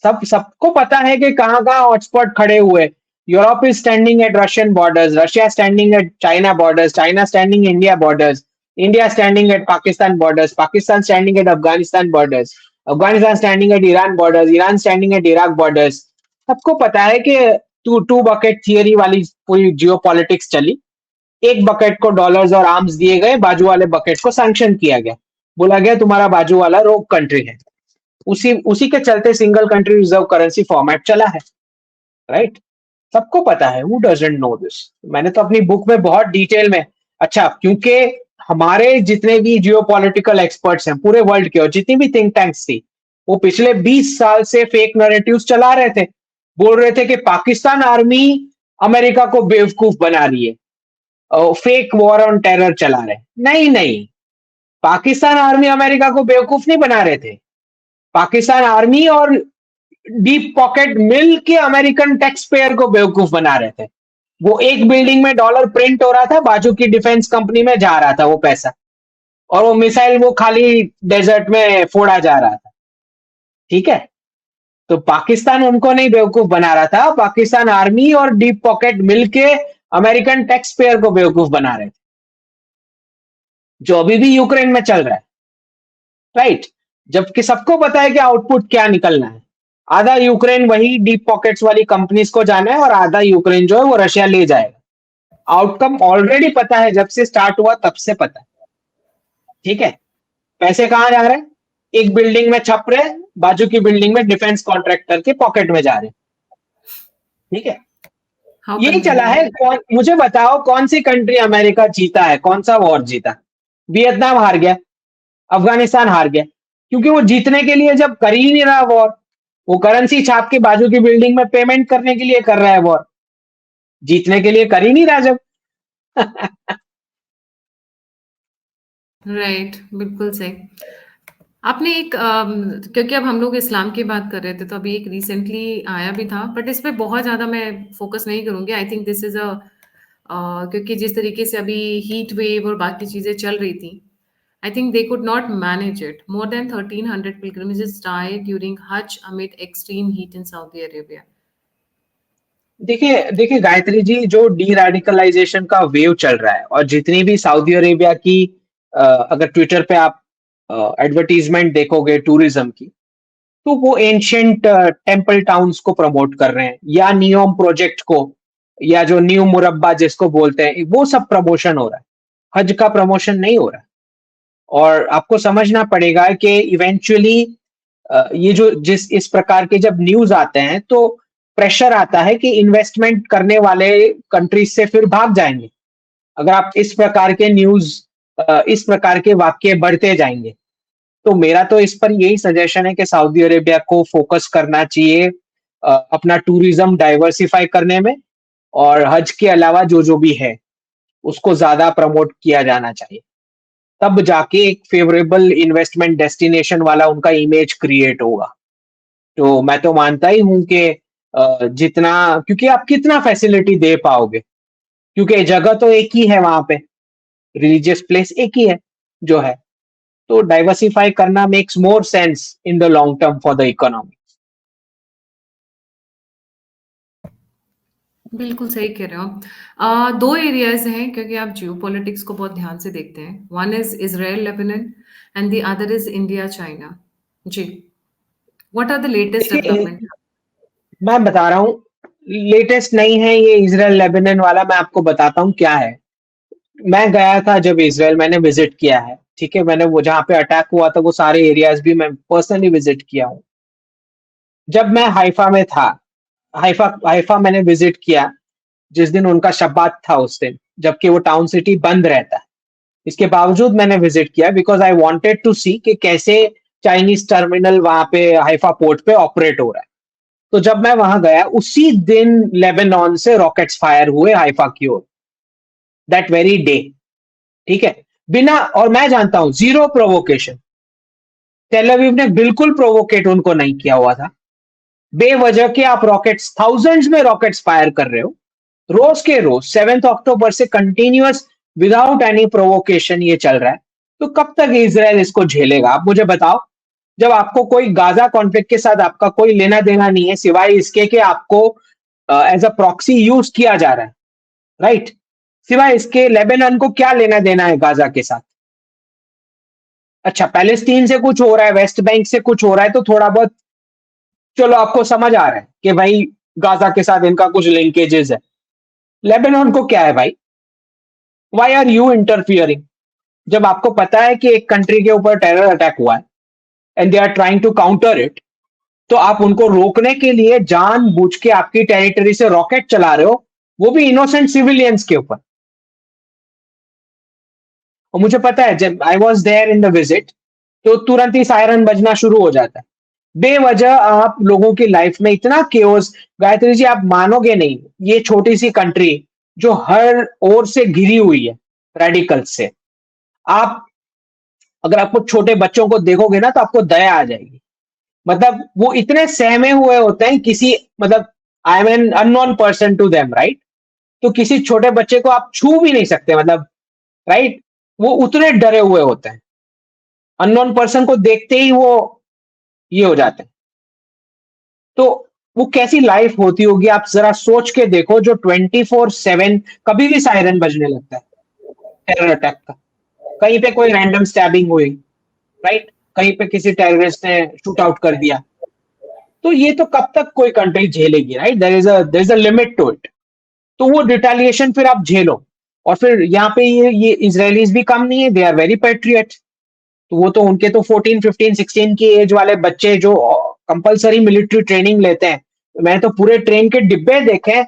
सबको पता है कि कहाँ-कहाँ हॉटस्पॉट खड़े हुए। Europe is standing at Russian borders, Russia standing at China borders, China standing India borders, India standing at Pakistan borders, Pakistan standing at Afghanistan borders, Afghanistan standing at Iran borders, Iran standing at Iraq borders. सबको पता है कि to bucket theory वाली पूरी जियो politics चली। एक bucket को dollars और आर्म्स दिए गए, बाजू वाले बकेट को सैंक्शन किया गया, बोला गया तुम्हारा बाजू वाला रोग कंट्री है। उसी उसी के चलते single country reserve currency format चला है, राइट? सबको पता है, हु डजंट नो दिस? मैंने तो अपनी बुक में बहुत डिटेल में, अच्छा, क्योंकि हमारे जितने भी जियोपॉलिटिकल एक्सपर्ट्स हैं पूरे वर्ल्ड के और जितनी भी थिंक टैंक्स थी, वो पिछले 20 साल से फेक नैरेटिव्स चला रहे थे, बोल रहे थे कि पाकिस्तान आर्मी अमेरिका को बेवकूफ बना रही है, फेक वॉर ऑन टेरर चला रहे। नहीं नहीं, पाकिस्तान आर्मी अमेरिका को बेवकूफ नहीं बना रहे थे। पाकिस्तान आर्मी और डीप पॉकेट मिल के अमेरिकन टैक्स पेयर को बेवकूफ बना रहे थे। वो एक बिल्डिंग में डॉलर प्रिंट हो रहा था, बाजू की डिफेंस कंपनी में जा रहा था वो पैसा, और वो मिसाइल वो खाली डेजर्ट में फोड़ा जा रहा था। ठीक है, तो पाकिस्तान उनको नहीं बेवकूफ बना रहा था, पाकिस्तान आर्मी और डीप पॉकेट मिलके अमेरिकन टैक्स पेयर को बेवकूफ बना रहे थे, जो अभी भी यूक्रेन में चल रहा है, राइट? जबकि सबको पता है कि आउटपुट क्या निकलना है। आधा यूक्रेन वही डीप पॉकेट्स वाली कंपनीज को जाना है और आधा यूक्रेन जो है वो रशिया ले जाएगा। आउटकम ऑलरेडी पता है, जब से स्टार्ट हुआ तब से पता है। ठीक है, पैसे कहां जा रहे हैं? एक बिल्डिंग में छप रहे, बाजू की बिल्डिंग में डिफेंस कॉन्ट्रैक्टर के पॉकेट में जा रहे। ठीक है, हाउ यही चला है। मुझे बताओ कौन सी कंट्री अमेरिका जीता है, कौन सा वॉर जीता? वियतनाम हार गया, अफगानिस्तान हार गया, क्योंकि वो जीतने के लिए जब कर ही नहीं रहा वॉर, वो करेंसी छाप के बाजू की बिल्डिंग में पेमेंट करने के लिए कर रहा है वॉर, जीतने के लिए कर ही नहीं रहा जब। राइट, बिल्कुल सही। आपने एक क्योंकि अब हम लोग इस्लाम की बात कर रहे थे, तो अभी एक रिसेंटली आया भी था, बट इस पे बहुत ज़्यादा मैं फोकस नहीं करूँगी। आई थिंक दिस इज़ क्योंकि जिस तरीके से अभी हीट वेव और बाकी चीज़ें चल रही थी, I think they could not manage it. More than 1,300 pilgrims died during Hajj amid extreme heat in Saudi Arabia. देखिए देखिए गायत्री जी, जो डी रेडिकलाइजेशन का वेव चल रहा है और जितनी भी सऊदी अरेबिया की अगर ट्विटर पे आप एडवर्टीजमेंट देखोगे टूरिज्म की, तो वो एंशियंट टेम्पल टाउन्स को प्रमोट कर रहे हैं, या नियोम प्रोजेक्ट को, या जो न्यू मुरब्बा जिसको बोलते हैं, वो सब प्रमोशन हो रहा है। हज का प्रमोशन नहीं हो रहा है। और आपको समझना पड़ेगा कि इवेंचुअली ये जो इस प्रकार के जब न्यूज आते हैं, तो प्रेशर आता है कि इन्वेस्टमेंट करने वाले कंट्रीज से फिर भाग जाएंगे। अगर आप इस प्रकार के न्यूज, इस प्रकार के वाक्य बढ़ते जाएंगे, तो मेरा तो इस पर यही सजेशन है कि सऊदी अरेबिया को फोकस करना चाहिए अपना टूरिज्म डाइवर्सिफाई करने में, और हज के अलावा जो जो भी है उसको ज्यादा प्रमोट किया जाना चाहिए। तब जाके एक फेवरेबल इन्वेस्टमेंट डेस्टिनेशन वाला उनका इमेज क्रिएट होगा। तो मैं तो मानता ही हूं कि जितना, क्योंकि आप कितना फैसिलिटी दे पाओगे, क्योंकि जगह तो एक ही है वहां पे, रिलीजियस प्लेस एक ही है जो है, तो डाइवर्सिफाई करना makes more sense in the long term for the economy. बिल्कुल सही कह रहे हो आप। दो एरियाज हैं, क्योंकि आप जियोपॉलिटिक्स को बहुत ध्यान से देखते हैं। One is Israel Lebanon and the other is India China. जी, व्हाट आर द लेटेस्ट देखिए, डेवलपमेंट? मैं बता रहा हूँ, लेटेस्ट नहीं है ये इजराइल लेबनान वाला, मैं आपको बताता हूँ क्या है। मैं गया था जब इजराइल, मैंने विजिट किया है, ठीक है, मैंने वो जहाँ पे अटैक हुआ था वो सारे एरियाज भी मैं पर्सनली विजिट किया हूँ। जब मैं हाइफा में था, हाइफा हाइफा मैंने विजिट किया जिस दिन उनका शब्बात था उस दिन, जबकि वो टाउन सिटी बंद रहता है। इसके बावजूद मैंने विजिट किया बिकॉज आई वांटेड टू सी कि कैसे चाइनीज टर्मिनल वहां पे हाइफा पोर्ट पे ऑपरेट हो रहा है। तो जब मैं वहां गया उसी दिन लेबनान से रॉकेट्स फायर हुए हाइफा की ओर, दैट वेरी डे। ठीक है, बिना, और मैं जानता हूं जीरो प्रोवोकेशन, टेल अवीव ने बिल्कुल प्रोवोकेट उनको नहीं किया हुआ था। बेवजह के आप रॉकेट्स, थाउजेंड्स में रॉकेट्स फायर कर रहे हो, रोज के रोज 7 अक्टूबर से कंटिन्यूअस विदाउट एनी प्रोवोकेशन ये चल रहा है, तो कब तक इजराइल इसको झेलेगा? आप मुझे बताओ। जब आपको कोई गाजा कॉन्फ्लिक्ट के साथ आपका कोई लेना देना नहीं है सिवाय इसके कि आपको एज अ प्रॉक्सी यूज किया जा रहा है, राइट? सिवाय इसके लेबनान को क्या लेना देना है गाजा के साथ? अच्छा, पैलेस्टीन से कुछ हो रहा है, वेस्ट बैंक से कुछ हो रहा है, तो थोड़ा बहुत चलो आपको समझ आ रहा है कि भाई गाजा के साथ इनका कुछ लिंकेजेस है। लेबनान को क्या है भाई? Why are you interfering? जब आपको पता है कि एक कंट्री के ऊपर टेरर अटैक हुआ है and they are trying to counter it, तो आप उनको रोकने के लिए जानबूझ के आपकी टेरिटरी से रॉकेट चला रहे हो, वो भी इनोसेंट सिविलियंस के ऊपर। और मुझे पता है जब I was there in the visit, तो तुरंत ही सायरन बजना शुरू हो जाता है। बेवजह आप लोगों की लाइफ में इतना केओस, गायत्री जी आप मानोगे नहीं, ये छोटी सी कंट्री जो हर ओर से घिरी हुई है रेडिकल्स से, आप अगर आपको छोटे बच्चों को देखोगे ना तो आपको दया आ जाएगी। मतलब वो इतने सहमे हुए होते हैं किसी, मतलब I am an unknown person to them, right? तो किसी छोटे बच्चे को आप छू भी नहीं सकते, मतलब राइट, वो उतने डरे हुए होते हैं। अननोन पर्सन को देखते ही वो ये हो जाते हैं। तो वो कैसी लाइफ होती होगी आप जरा सोच के देखो, जो 24/7 कभी भी सायरन बजने लगता है टेरर अटैक का। कहीं पे कोई रैंडम स्टैबिंग हुई, राइट, कहीं पे किसी टेररिस्ट ने शूट आउट कर दिया, तो ये तो कब तक कोई कंट्री झेलेगी, right? There is a limit to it. तो वो रिटेलिएशन फिर आप झेलो। और फिर यहाँ पे ये इजरायलीज भी कम नहीं है, दे आर वेरी पैट्रियट। तो वो तो उनके तो 14 15 16 की एज वाले बच्चे जो कंपलसरी मिलिट्री ट्रेनिंग लेते हैं, मैंने तो पूरे ट्रेन के डिब्बे देखे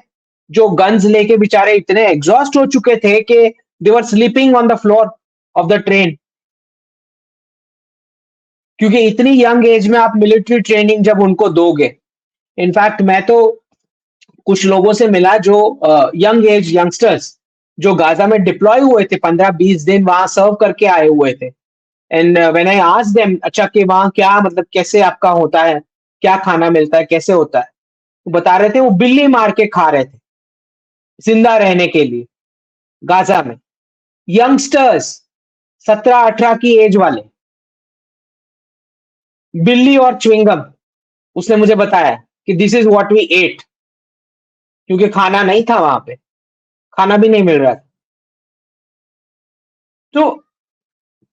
जो गन्स लेके बेचारे इतने एग्जॉस्ट हो चुके थे कि they were sleeping on the floor of the train. क्योंकि इतनी यंग एज में आप मिलिट्री ट्रेनिंग जब उनको दोगे, इनफैक्ट मैं तो कुछ लोगों से मिला जो यंग एज यंगस्टर्स जो गाजा में डिप्लॉय हुए थे, 15-20 दिन वहां सर्व करके आए हुए थे। And when I asked them, अच्छा कि वहां क्या मतलब कैसे आपका होता है, क्या खाना मिलता है, कैसे होता है, तो बता रहे थे वो बिल्ली मार के खा रहे थे जिंदा रहने के लिए गाजा में। यंगस्टर्स 17-18 की एज वाले, बिल्ली और च्युइंगम। उसने मुझे बताया कि this is what we ate, क्योंकि खाना नहीं था वहां पे, खाना भी नहीं मिल रहा था। तो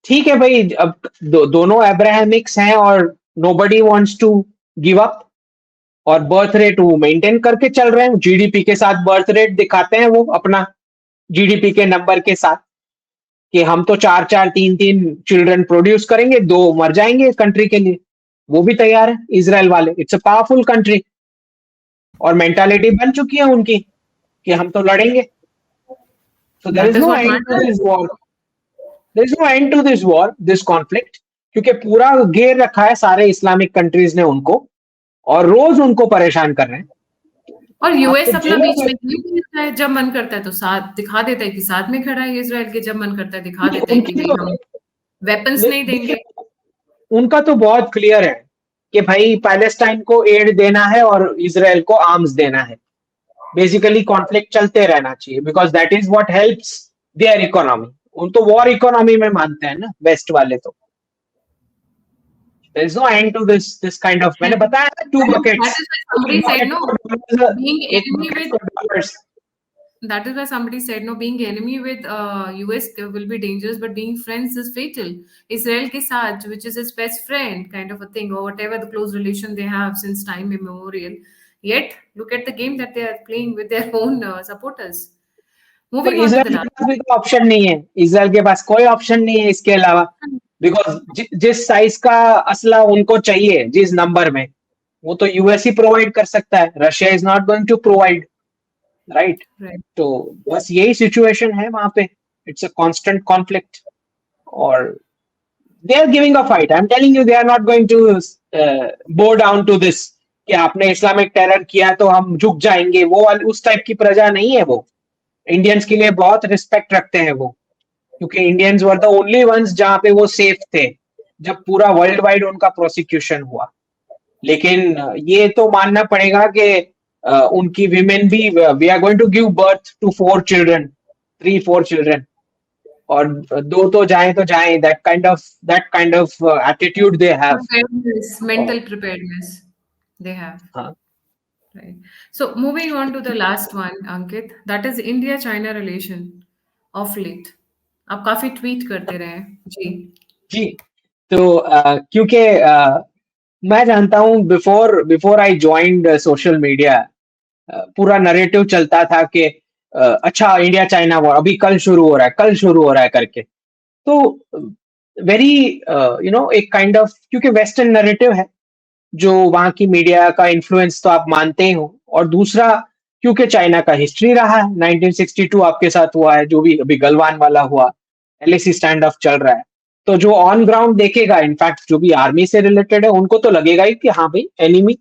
ठीक है भाई, अब दोनों अब्राहमिक्स हैं और nobody wants to give up, और बर्थ रेट वो मेंटेन करके चल रहे हैं, जीडीपी के साथ बर्थ रेट दिखाते हैं वो अपना, जीडीपी के नंबर के साथ, कि हम तो 4-4 3-3 चिल्ड्रन प्रोड्यूस करेंगे, 2 मर जाएंगे इस कंट्री के लिए। वो भी तैयार है इजराइल वाले, इट्स अ पावरफुल कंट्री। और मेंटालिटी बन चुकी है उनकी कि हम तो लड़ेंगे। So there That is is no what end to matters. This war, there is no end to this war, this conflict, क्योंकि पूरा घेर रखा है सारे इस्लामिक कंट्रीज ने उनको, और रोज उनको परेशान कर रहे हैं। और आपको यूएस अपना बीच झेलोगे? में नहीं देता है, जब मन करता है तो साथ दिखा देता है कि साथ में खड़ा है इजराइल के, जब मन करता है दिखा देता है कि उनकी नहीं तो हम वेपन्स नहीं देखिए, देंगे। उनका तो बहुत क्लियर है कि भाई पैलेस्टाइन को एड देना है और इसराइल को आर्म्स देना है। बेसिकली कॉन्फ्लिक्ट चलते रहना चाहिए, because that is what helps there economy. उन तो वॉर इकोनॉमी में मानते हैं ना वेस्ट वाले तो। There is no end to this kind of, मैंने बताया ना, 2 That बकेट्स, is why एक somebody said bucket no, for dollars, being एक enemy bucket with for dollars. that is why somebody said no, being enemy with US will be dangerous, but being friends is fatal. Israel ke saath, which is its best friend, kind of a thing, or whatever the close relation they have since time immemorial. Yet, look at the game that they are playing with their own supporters. पर Moving on to the Israel के last. पास भी तो option नहीं है, Israel के पास कोई option नहीं है इसके अलावा, बिकॉज जिस साइज का असला उनको चाहिए, जिस नंबर में, वो तो यूएस ही प्रोवाइड कर सकता है, Russia is not going to provide, right? Right. तो बस यही सिचुएशन है वहां पे, इट्स अ कांस्टेंट कॉन्फ्लिक्ट, और they are giving a fight. I am telling you, they are not going to bow down to this कि आपने Islamic terror किया तो हम झुक जाएंगे, वो उस टाइप की प्रजा नहीं है वो। इंडियंस के लिए बहुत रिस्पेक्ट रखते हैं वो, क्योंकि Indians were the only ones जहां पे वो सेफ थे जब पूरा वर्ल्ड वाइड उनका प्रोसिक्यूशन हुआ। लेकिन ये तो मानना पड़ेगा कि उनकी विमेन भी, we are going to give birth to 4 children, 3-4 children, और 2 तो जाएं, that kind of attitude they have. Preparedness, mental preparedness they have. हाँ Right. So moving on to the last one, Ankit, that is India-China relation of late. आप काफी tweet करते रहे हैं जी। जी। तो क्योंकि मैं जानता हूँ, before before I joined social media, पूरा नरेटिव चलता था कि अच्छा, इंडिया चाइना वॉर अभी कल शुरू हो रहा है, कल शुरू हो रहा है करके। तो वेरी एक काइंड ऑफ, क्योंकि वेस्टर्न नरेटिव है, जो वहां की मीडिया का इन्फ्लुएंस तो आप मानते ही हो, और दूसरा क्योंकि चाइना का हिस्ट्री रहा है, 1962 आपके साथ हुआ है, जो भी अभी गलवान वाला हुआ, एलएसी स्टैंड ऑफ चल रहा है, तो जो ऑन ग्राउंड देखेगा, इनफैक्ट जो भी आर्मी से रिलेटेड है, उनको तो लगेगा ही कि हाँ भाई एनिमी।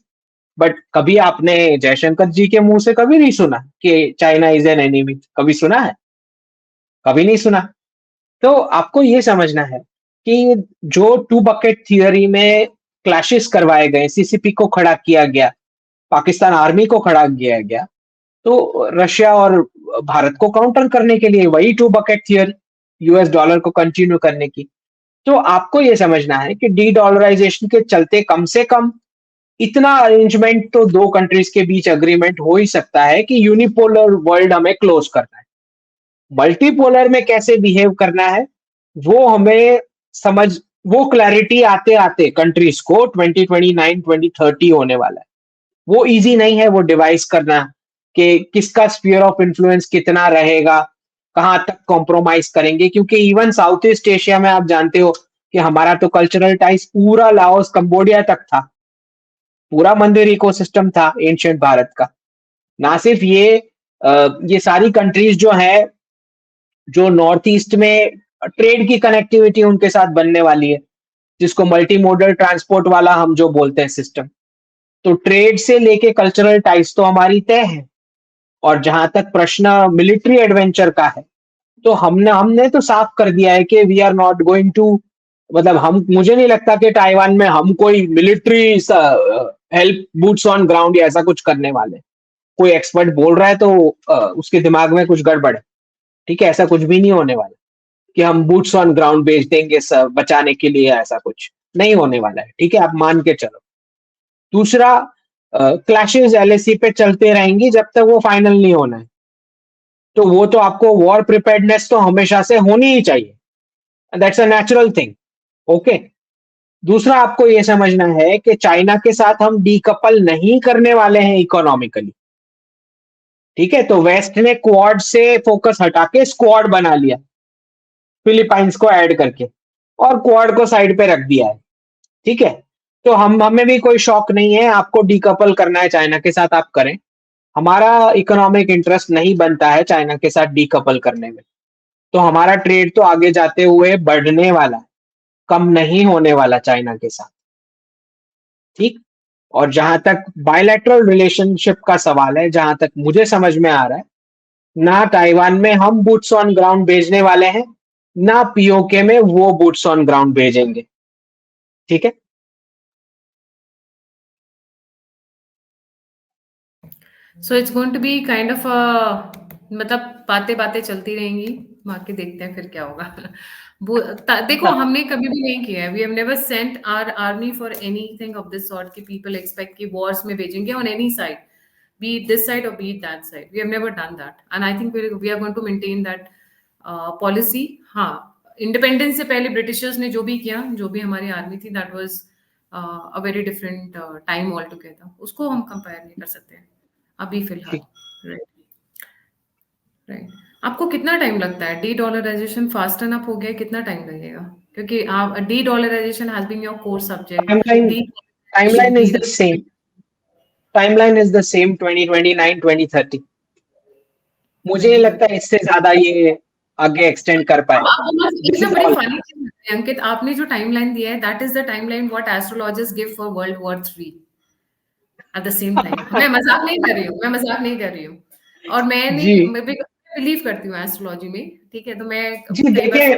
बट कभी आपने जयशंकर जी के मुंह से कभी नहीं सुना कि चाइना इज एन एनिमी? कभी सुना है? कभी नहीं सुना। तो आपको ये समझना है कि जो टू बकेट थियरी में क्लैशेस करवाए गए, सीसीपी को खड़ा किया गया, पाकिस्तान आर्मी को खड़ा किया गया, तो रशिया और भारत को काउंटर करने के लिए वही two bucket theory, US dollar को कंटिन्यू करने की। तो आपको ये समझना है कि डी डॉलराइजेशन के चलते कम से कम इतना अरेंजमेंट तो दो कंट्रीज के बीच अग्रीमेंट हो ही सकता है कि यूनिपोलर वर्ल्ड हमें क्लोज करना है। मल्टीपोलर में कैसे बिहेव करना है वो हमें समझ, वो क्लैरिटी आते आते कंट्रीज को 2029 2030 होने वाला है। वो इजी नहीं है वो डिवाइस करना कि किसका स्फीयर ऑफ इन्फ्लुएंस कितना रहेगा, कहां तक कॉम्प्रोमाइज करेंगे, क्योंकि इवन साउथ ईस्ट एशिया में आप जानते हो कि हमारा तो कल्चरल टाइज पूरा लाओस कंबोडिया तक था, पूरा मंदिर इकोसिस्टम था एंशिएंट भारत का। ना सिर्फ ये सारी कंट्रीज जो है, जो नॉर्थ ईस्ट में ट्रेड की कनेक्टिविटी उनके साथ बनने वाली है, जिसको मल्टी मोडल ट्रांसपोर्ट वाला हम जो बोलते हैं सिस्टम, तो ट्रेड से लेके कल्चरल टाइज तो हमारी तय है। और जहां तक प्रश्न मिलिट्री एडवेंचर का है, तो हमने तो साफ कर दिया है कि we are not going to, मतलब हम, मुझे नहीं लगता कि ताइवान में हम कोई military help, boots on ground या ऐसा कुछ करने वाले। कोई एक्सपर्ट बोल रहा है तो उसके दिमाग में कुछ गड़बड़ है, ठीक है? ऐसा कुछ भी नहीं होने वाला कि हम बूट्स ऑन ग्राउंड भेज देंगे बचाने के लिए, ऐसा कुछ नहीं होने वाला है, ठीक है? आप मान के चलो। दूसरा, क्लैशेस एलएसी पे चलते रहेंगी जब तक वो फाइनल नहीं होना है, तो वो तो आपको वॉर प्रिपेयर्डनेस तो हमेशा से होनी ही चाहिए, that's a natural thing, okay. दूसरा, आपको ये समझना है कि चाइना के साथ हम डीकपल नहीं करने वाले हैं इकोनॉमिकली, ठीक है? तो वेस्ट ने क्वाड से फोकस हटा के स्क्वाड बना लिया, फिलीपाइंस को ऐड करके, और क्वाड को साइड पे रख दिया है, ठीक है? तो हमें भी कोई शौक नहीं है, आपको डीकपल करना है चाइना के साथ, आप करें। हमारा इकोनॉमिक इंटरेस्ट नहीं बनता है चाइना के साथ डीकपल करने में। तो हमारा ट्रेड तो आगे जाते हुए बढ़ने वाला है, कम नहीं होने वाला चाइना के साथ, ठीक? और जहां तक बायलैटरल रिलेशनशिप का सवाल है, जहां तक मुझे समझ में आ रहा है, ना ताइवान में हम बूट्स ऑन ग्राउंड भेजने वाले हैं, ना पीओके में वो बूट्स ऑन ग्राउंड भेजेंगे, ठीक है? So it's going to be kind of मतलब बातें बातें चलती रहेंगी, बाकी देखते हैं फिर क्या होगा। देखो, हमने कभी भी नहीं किया है, we have never sent our army for anything of this sort कि पीपल एक्सपेक्ट कि वॉर्स में भेजेंगे on any side, be it this side और be it that side. We have never done that and I think we are going to maintain that policy. हाँ, independence से पहले Britishers ने जो भी किया, जो भी हमारी आर्मी थी, that was a very different time all together, उसको हम कंपेयर नहीं कर सकते हैं अभी फिलहाल। Right right. आपको कितना टाइम लगता है? डी डॉलराइजेशन फास्ट एनफ हो गया, कितना टाइम लगेगा? क्योंकि आप, de dollarization has been your core subject. Timeline the timeline is the same, timeline is the same, 2029 2030। मुझे नहीं लगता इससे ज्यादा ये आगे एक्सटेंड कर पाए। एक दिस ना इज बड़ी ऑल। फनी चीज है अंकित, आपने जो टाइमलाइन दिया है, that is the timeline what astrologers give for world war 3 at the same time. मैं मजाक नहीं कर रही हूँ, मैं मजाक नहीं कर रही हूँ। और मैं जी नहीं, मैं बिलीव करती हूँ एस्ट्रोलॉजी में, ठीक है? तो मैं जी, कई बार देखिए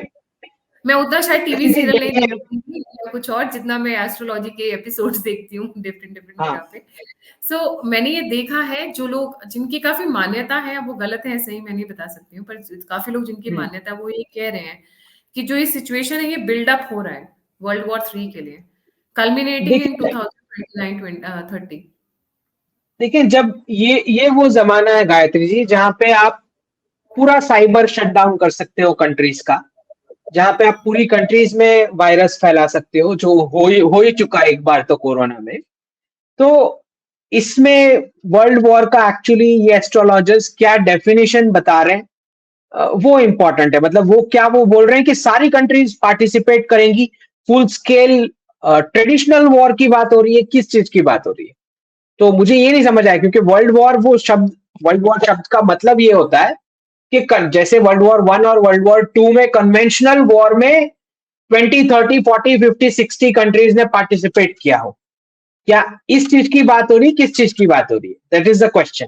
मैं उतना शायद टीवी सीरियल नहीं देखती या कुछ और, जितना मैं एस्ट्रोलॉजी के एपिसोड्स देखती हूँ डिफरेंट हाँ जगह पे। सो मैंने ये देखा है, जो लोग जिनकी काफी मान्यता है, वो गलत है सही मैं नहीं बता सकती हूँ, पर काफी लोग जिनकी मान्यता है वो ये कह रहे हैं कि जो ये सिचुएशन है ये बिल्डअप हो रहा है वर्ल्ड वॉर 3 के लिए, कल्मिनेटिंग इन देखिए 2029-30। देखिए जब ये वो जमाना है गायत्री जी जहाँ पे आप पूरा साइबर शटडाउन कर सकते हो कंट्रीज का, जहाँ पे आप पूरी कंट्रीज में वायरस फैला सकते हो, जो हो ही चुका है एक बार तो कोरोना में। तो इसमें वर्ल्ड वॉर का एक्चुअली ये एस्ट्रोलॉजर्स क्या डेफिनेशन बता रहे हैं, वो इम्पोर्टेंट है। मतलब वो क्या वो बोल रहे हैं कि सारी कंट्रीज पार्टिसिपेट करेंगी, फुल स्केल ट्रेडिशनल वॉर की बात हो रही है, किस चीज की बात हो रही है? तो मुझे ये नहीं समझ आया, क्योंकि वर्ल्ड वॉर शब्द का मतलब ये होता है कि जैसे वर्ल्ड वॉर 1 और वर्ल्ड वॉर 2 में कन्वेंशनल वॉर में 20, 30, 40, 50, 60 कंट्रीज ने पार्टिसिपेट किया हो, क्या इस चीज की बात हो रही है, किस चीज की बात हो रही है? That is the question.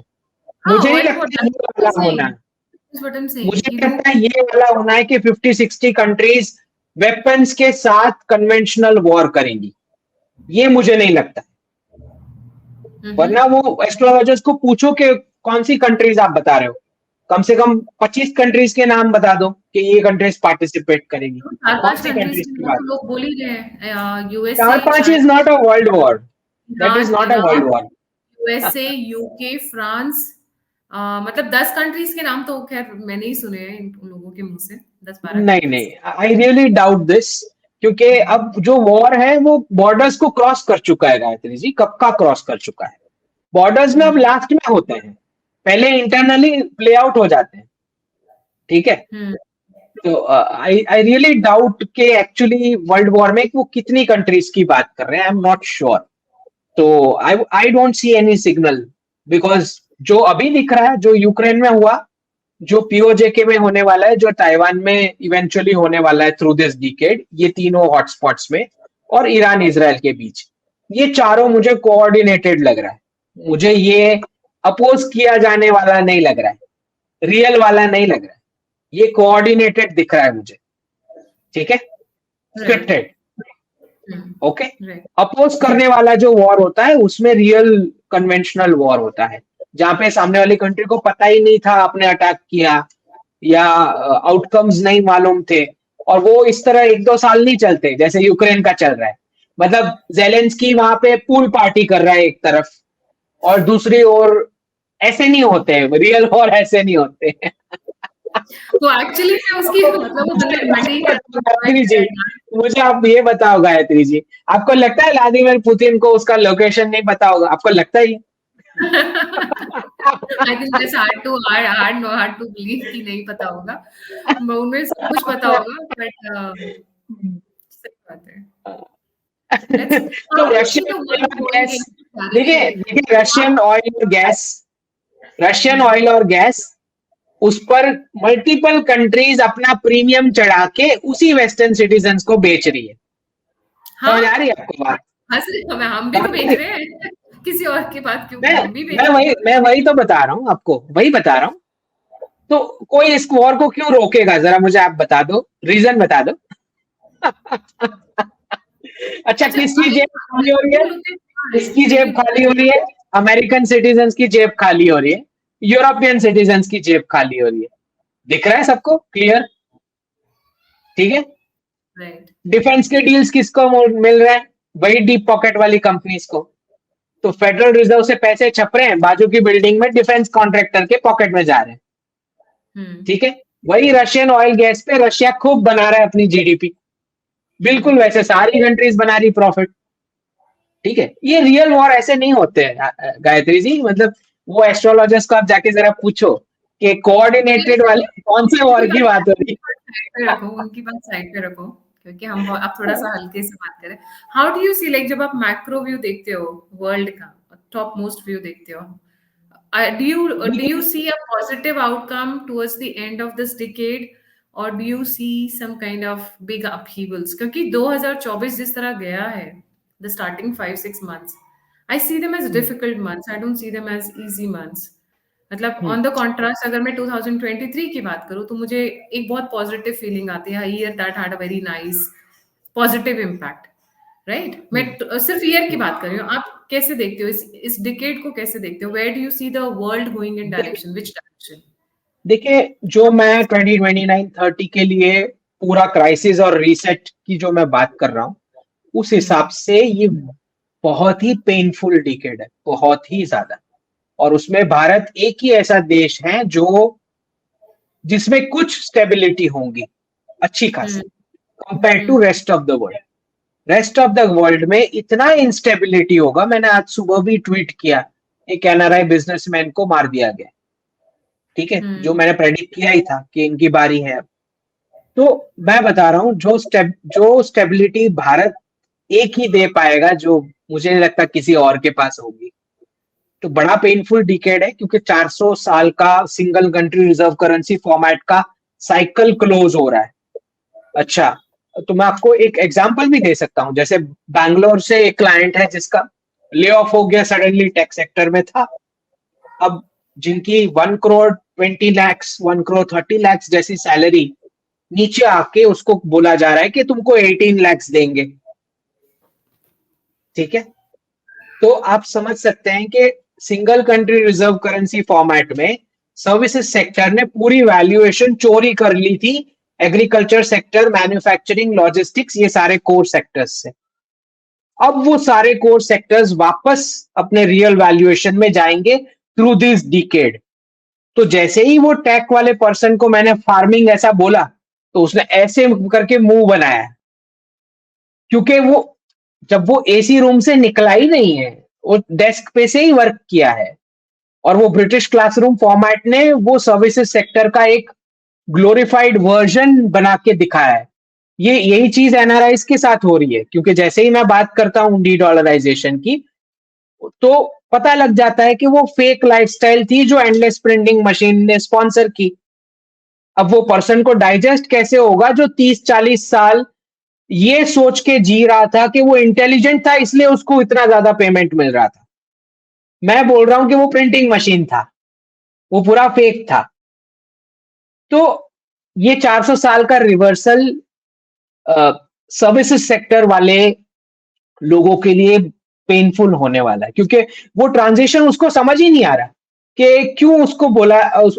हाँ, मुझे नहीं वर्ल्ड लगता ये वाला होना है। मुझे कि नहीं वो लगता ये वाला होना है कि 50, 60 कंट्रीज वेपन्स के साथ कन्वेंशनल वॉर करेंगी, ये मुझे नहीं लगता। वरना वो एस्ट्रोलॉजर्स को पूछो कि कौन सी कंट्रीज आप बता रहे हो, कम से कम 25 कंट्रीज के नाम बता दो कि ये कंट्रीज पार्टिसिपेट करेंगी। चार कौन पांच सी कंट्रीज कंट्रीज के की नाम बात? तो लोग बोल ही रहे हैं, USA, 4-5 is China, not a world war. That is Iran, not a world war. USA, UK, France, मतलब 10 कंट्रीज के नाम तो खैर मैंने ही सुने हैं उन लोगों के मुंह से, 10-12 नहीं कंट्रीज। नहीं, आई रियली डाउट दिस, क्योंकि अब जो वॉर है वो बॉर्डर्स को क्रॉस कर चुका है गायत्री जी, कब का क्रॉस कर चुका है। बॉर्डर्स में अब लास्ट में होते हैं, पहले इंटरनली प्ले आउट हो जाते हैं, ठीक है। तो आई रियली डाउट के एक्चुअली वर्ल्ड वॉर में वो कितनी कंट्रीज की बात कर रहे हैं, आई एम नॉट श्योर। तो I don't see any signal, because जो अभी दिख रहा है, जो यूक्रेन में हुआ, जो पीओजेके में होने वाला है, जो ताइवान में इवेंचुअली होने वाला है थ्रू दिस डिकेड, ये तीनों हॉटस्पॉट्स में, और ईरान इजराइल के बीच, ये चारों मुझे कोऑर्डिनेटेड लग रहा है। मुझे ये अपोज किया जाने वाला नहीं लग रहा है, रियल वाला नहीं लग रहा है, ये कोऑर्डिनेटेड दिख रहा है मुझे, ठीक है, स्क्रिप्टेड। ओके, अपोज करने वाला जो वॉर होता है उसमें रियल कन्वेंशनल वॉर होता है, जहां पे सामने वाली कंट्री को पता ही नहीं था आपने अटैक किया, या आउटकम्स नहीं मालूम थे, और वो इस तरह 1-2 साल नहीं चलते जैसे यूक्रेन का चल रहा है। मतलब जेलेंस्की वहां पे पूल पार्टी कर रहा है एक तरफ, और दूसरी ओर ऐसे नहीं होते, रियल वॉर ऐसे नहीं होते। तो एक्चुअली मैं उसकी मतलब वो मुझे गलत नहीं गायत्री जी, करती। मुझे आप ये बताओ गायत्री जी, आपको लगता है व्लादिमीर पुतिन को उसका लोकेशन नहीं पता होगा? आपको लगता ही? I think that's hard to believe कि नहीं पता होगा, उनमें सब कुछ पता होगा, बट सही बात है। लेट्स तो how do you see Russian the oil world और गोइंग गैस, इन देखिए पैरेलल? देखिए रशियन ऑयल और गैस, उस पर मल्टीपल कंट्रीज अपना प्रीमियम चढ़ा के उसी वेस्टर्न सिटीजन्स को बेच रही है। हाँ, समझ आ रही है आपको बात? हंस रहे हम भी तो बेच रहे हैं। किसी और की बात क्यों, मैं हम भी बेच रहे हैं। मैं वही तो बता रहा हूँ आपको, वही बता रहा हूँ। तो कोई इस वॉर को क्यों रोकेगा, जरा मुझे आप बता दो, रीजन बता दो। अच्छा, अच्छा, किसकी अभी जेब खाली हो रही है? वो लोग कहाँ हैं? किसकी जेब लेकिन खाली हो रही है? अमेरिकन सिटीजन्स की जेब खाली हो रही है, यूरोपियन सिटीजन्स की जेब खाली हो रही है। दिख रहा है सबको क्लियर? ठीक है। राइट, डिफेंस के डील्स किसको मिल रहे हैं? वही डीप पॉकेट वाली कंपनीज को। तो फेडरल रिजर्व से पैसे छप रहे हैं, बाजू की बिल्डिंग में डिफेंस कॉन्ट्रैक्टर के पॉकेट में जा रहे हैं, ठीक है। वही रशियन ऑयल गैस पे रशिया खूब बना रहा है अपनी जीडीपी, बिल्कुल वैसे सारी कंट्रीज बना रही प्रॉफिट, ठीक है। ये रियल वॉर ऐसे नहीं होते हैं गायत्री जी, मतलब वो एस्ट्रोलॉजर्स को आप जाके जरा पूछो कि कोऑर्डिनेटेड वाले कौन से वॉर की बात हो रही है। उनकी बात साइड पे रखो, क्योंकि हम अब थोड़ा सा हल्के से बात करें। How do you see, like जब आप मैक्रो व्यू देखते हो वर्ल्ड का, टॉप मोस्ट व्यू देखते हो, do you see a positive outcome towards the end of this decade, or do you see some kind of big upheavals? क्योंकि 2024 जिस तरह गया है, the starting 5-6 months, I see them as difficult months. I don't see them as easy months. मतलब on the contrast अगर मैं 2023 की बात करूँ तो मुझे एक बहुत पॉजिटिव फीलिंग आती है, year that had a very nice positive impact, right? मैं सिर्फ ईयर की बात कर रही हूँ। आप कैसे देखते हो इस डिकेड को, कैसे देखते हो? Where do you see the world going in direction, which direction? देखिए, जो मैं 2029-30 के लिए पूरा क्राइसिस और रीसेट की जो मैं बात कर रहा हूँ, उस हिसाब से ये बहुत ही पेनफुल डिकेड है, बहुत ही ज्यादा। और उसमें भारत एक ही ऐसा देश है जो जिसमें कुछ स्टेबिलिटी होंगी अच्छी खासी, compare to rest of the world. Rest of the world में इतना इंस्टेबिलिटी होगा। मैंने आज सुबह भी ट्वीट किया, एक एनआरआई बिजनेसमैन को मार दिया गया, ठीक है, जो मैंने प्रेडिक्ट किया ही था कि इनकी बारी है। तो मैं बता रहा हूँ, जो स्टेबिलिटी भारत एक ही दे पाएगा, जो मुझे नहीं लगता किसी और के पास होगी। तो बड़ा पेनफुल डिकेड है, क्योंकि 400 साल का single country reserve currency format का साइकिल क्लोज हो रहा है। अच्छा, तो मैं आपको एक एग्जांपल भी दे सकता हूं। जैसे बैंगलोर से एक क्लाइंट है जिसका ले ऑफ हो गया सडनली, टेक सेक्टर में था। अब जिनकी 1 करोड़ 20 लाख, 1 करोड़ 30 लाख जैसी सैलरी, नीचे आके उसको बोला जा रहा है कि तुमको 18 लाख देंगे, ठीक है। तो आप समझ सकते हैं कि single country reserve currency format में सर्विसेज सेक्टर ने पूरी वैल्यूएशन चोरी कर ली थी एग्रीकल्चर सेक्टर, मैन्युफैक्चरिंग, लॉजिस्टिक्स, ये सारे कोर सेक्टर्स से। अब वो सारे कोर सेक्टर्स वापस अपने रियल वैल्यूएशन में जाएंगे थ्रू दिस डिकेड। तो जैसे ही वो टेक वाले पर्सन को मैंने फार्मिंग ऐसा बोला, तो उसने ऐसे करके मुंह बनाया, क्योंकि वो जब वो एसी रूम से निकला ही नहीं है, वो डेस्क पे से ही वर्क किया है। और वो ब्रिटिश क्लासरूम फॉर्मेट ने वो सर्विसेज सेक्टर का एक ग्लोरिफाइड वर्जन बना के दिखाया है। ये यही चीज एनआरआईज के साथ हो रही है, क्योंकि जैसे ही मैं बात करता हूं डी डॉलराइजेशन की, तो पता लग जाता है कि वो फेक लाइफस्टाइल थी जो एंडलेस प्रिंटिंग मशीन ने स्पॉन्सर की। अब वो पर्सन को डाइजेस्ट कैसे होगा जो 30-40 साल ये सोच के जी रहा था कि वो इंटेलिजेंट था, इसलिए उसको इतना ज्यादा पेमेंट मिल रहा था। मैं बोल रहा हूं कि वो प्रिंटिंग मशीन था, वो पूरा फेक था। तो ये 400 साल का रिवर्सल सर्विसेज सेक्टर वाले लोगों के लिए पेनफुल होने वाला है, क्योंकि वो ट्रांजिशन उसको समझ ही नहीं आ रहा कि क्यों उसको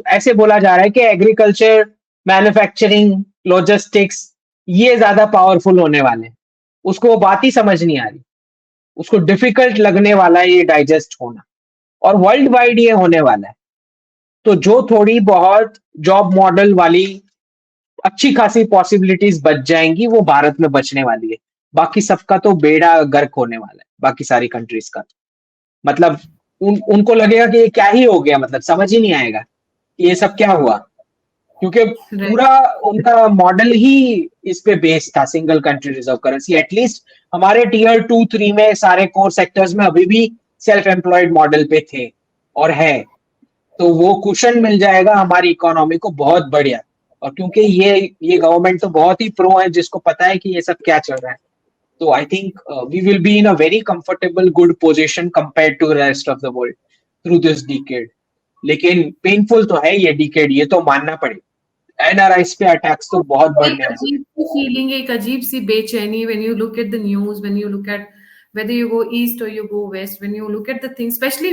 ऐसे बोला जा रहा है कि एग्रीकल्चर, मैन्युफैक्चरिंग, लॉजिस्टिक्स ये ज्यादा पावरफुल होने वाले हैं। उसको वो बात ही समझ नहीं आ रही, उसको डिफिकल्ट लगने वाला है ये डाइजेस्ट होना, और वर्ल्ड वाइड ये होने वाला है। तो जो थोड़ी बहुत जॉब मॉडल वाली अच्छी खासी पॉसिबिलिटीज बच जाएंगी, वो भारत में बचने वाली है। बाकी सबका तो बेड़ा गर्क होने वाला है, बाकी सारी कंट्रीज का। मतलब उनको लगेगा कि ये क्या ही हो गया, मतलब समझ ही नहीं आएगा कि ये सब क्या हुआ, क्योंकि राइट। पूरा उनका मॉडल ही इस पे बेस्ड था, single country reserve currency. At least हमारे टीयर 2-3 में सारे कोर सेक्टर्स में अभी भी सेल्फ एम्प्लॉयड मॉडल पे थे और है। तो वो कुशन मिल जाएगा हमारी इकोनॉमी को बहुत बढ़िया। और क्योंकि ये गवर्नमेंट तो बहुत ही प्रो है, जिसको पता है कि ये सब क्या चल रहा है, तो I think we will be in a very comfortable good position compare to rest of the world through this decade. लेकिन पेनफुल तो है ये डिकेड, ये तो मानना पड़ेगा। एनआरआईज पे अटैक्स तो बहुत एक बढ़ने वाले। अजीब सी फीलिंग, एक अजीब सी बेचैनी when you look at the news, when you look at whether you go east or you go west, when you look at the things, especially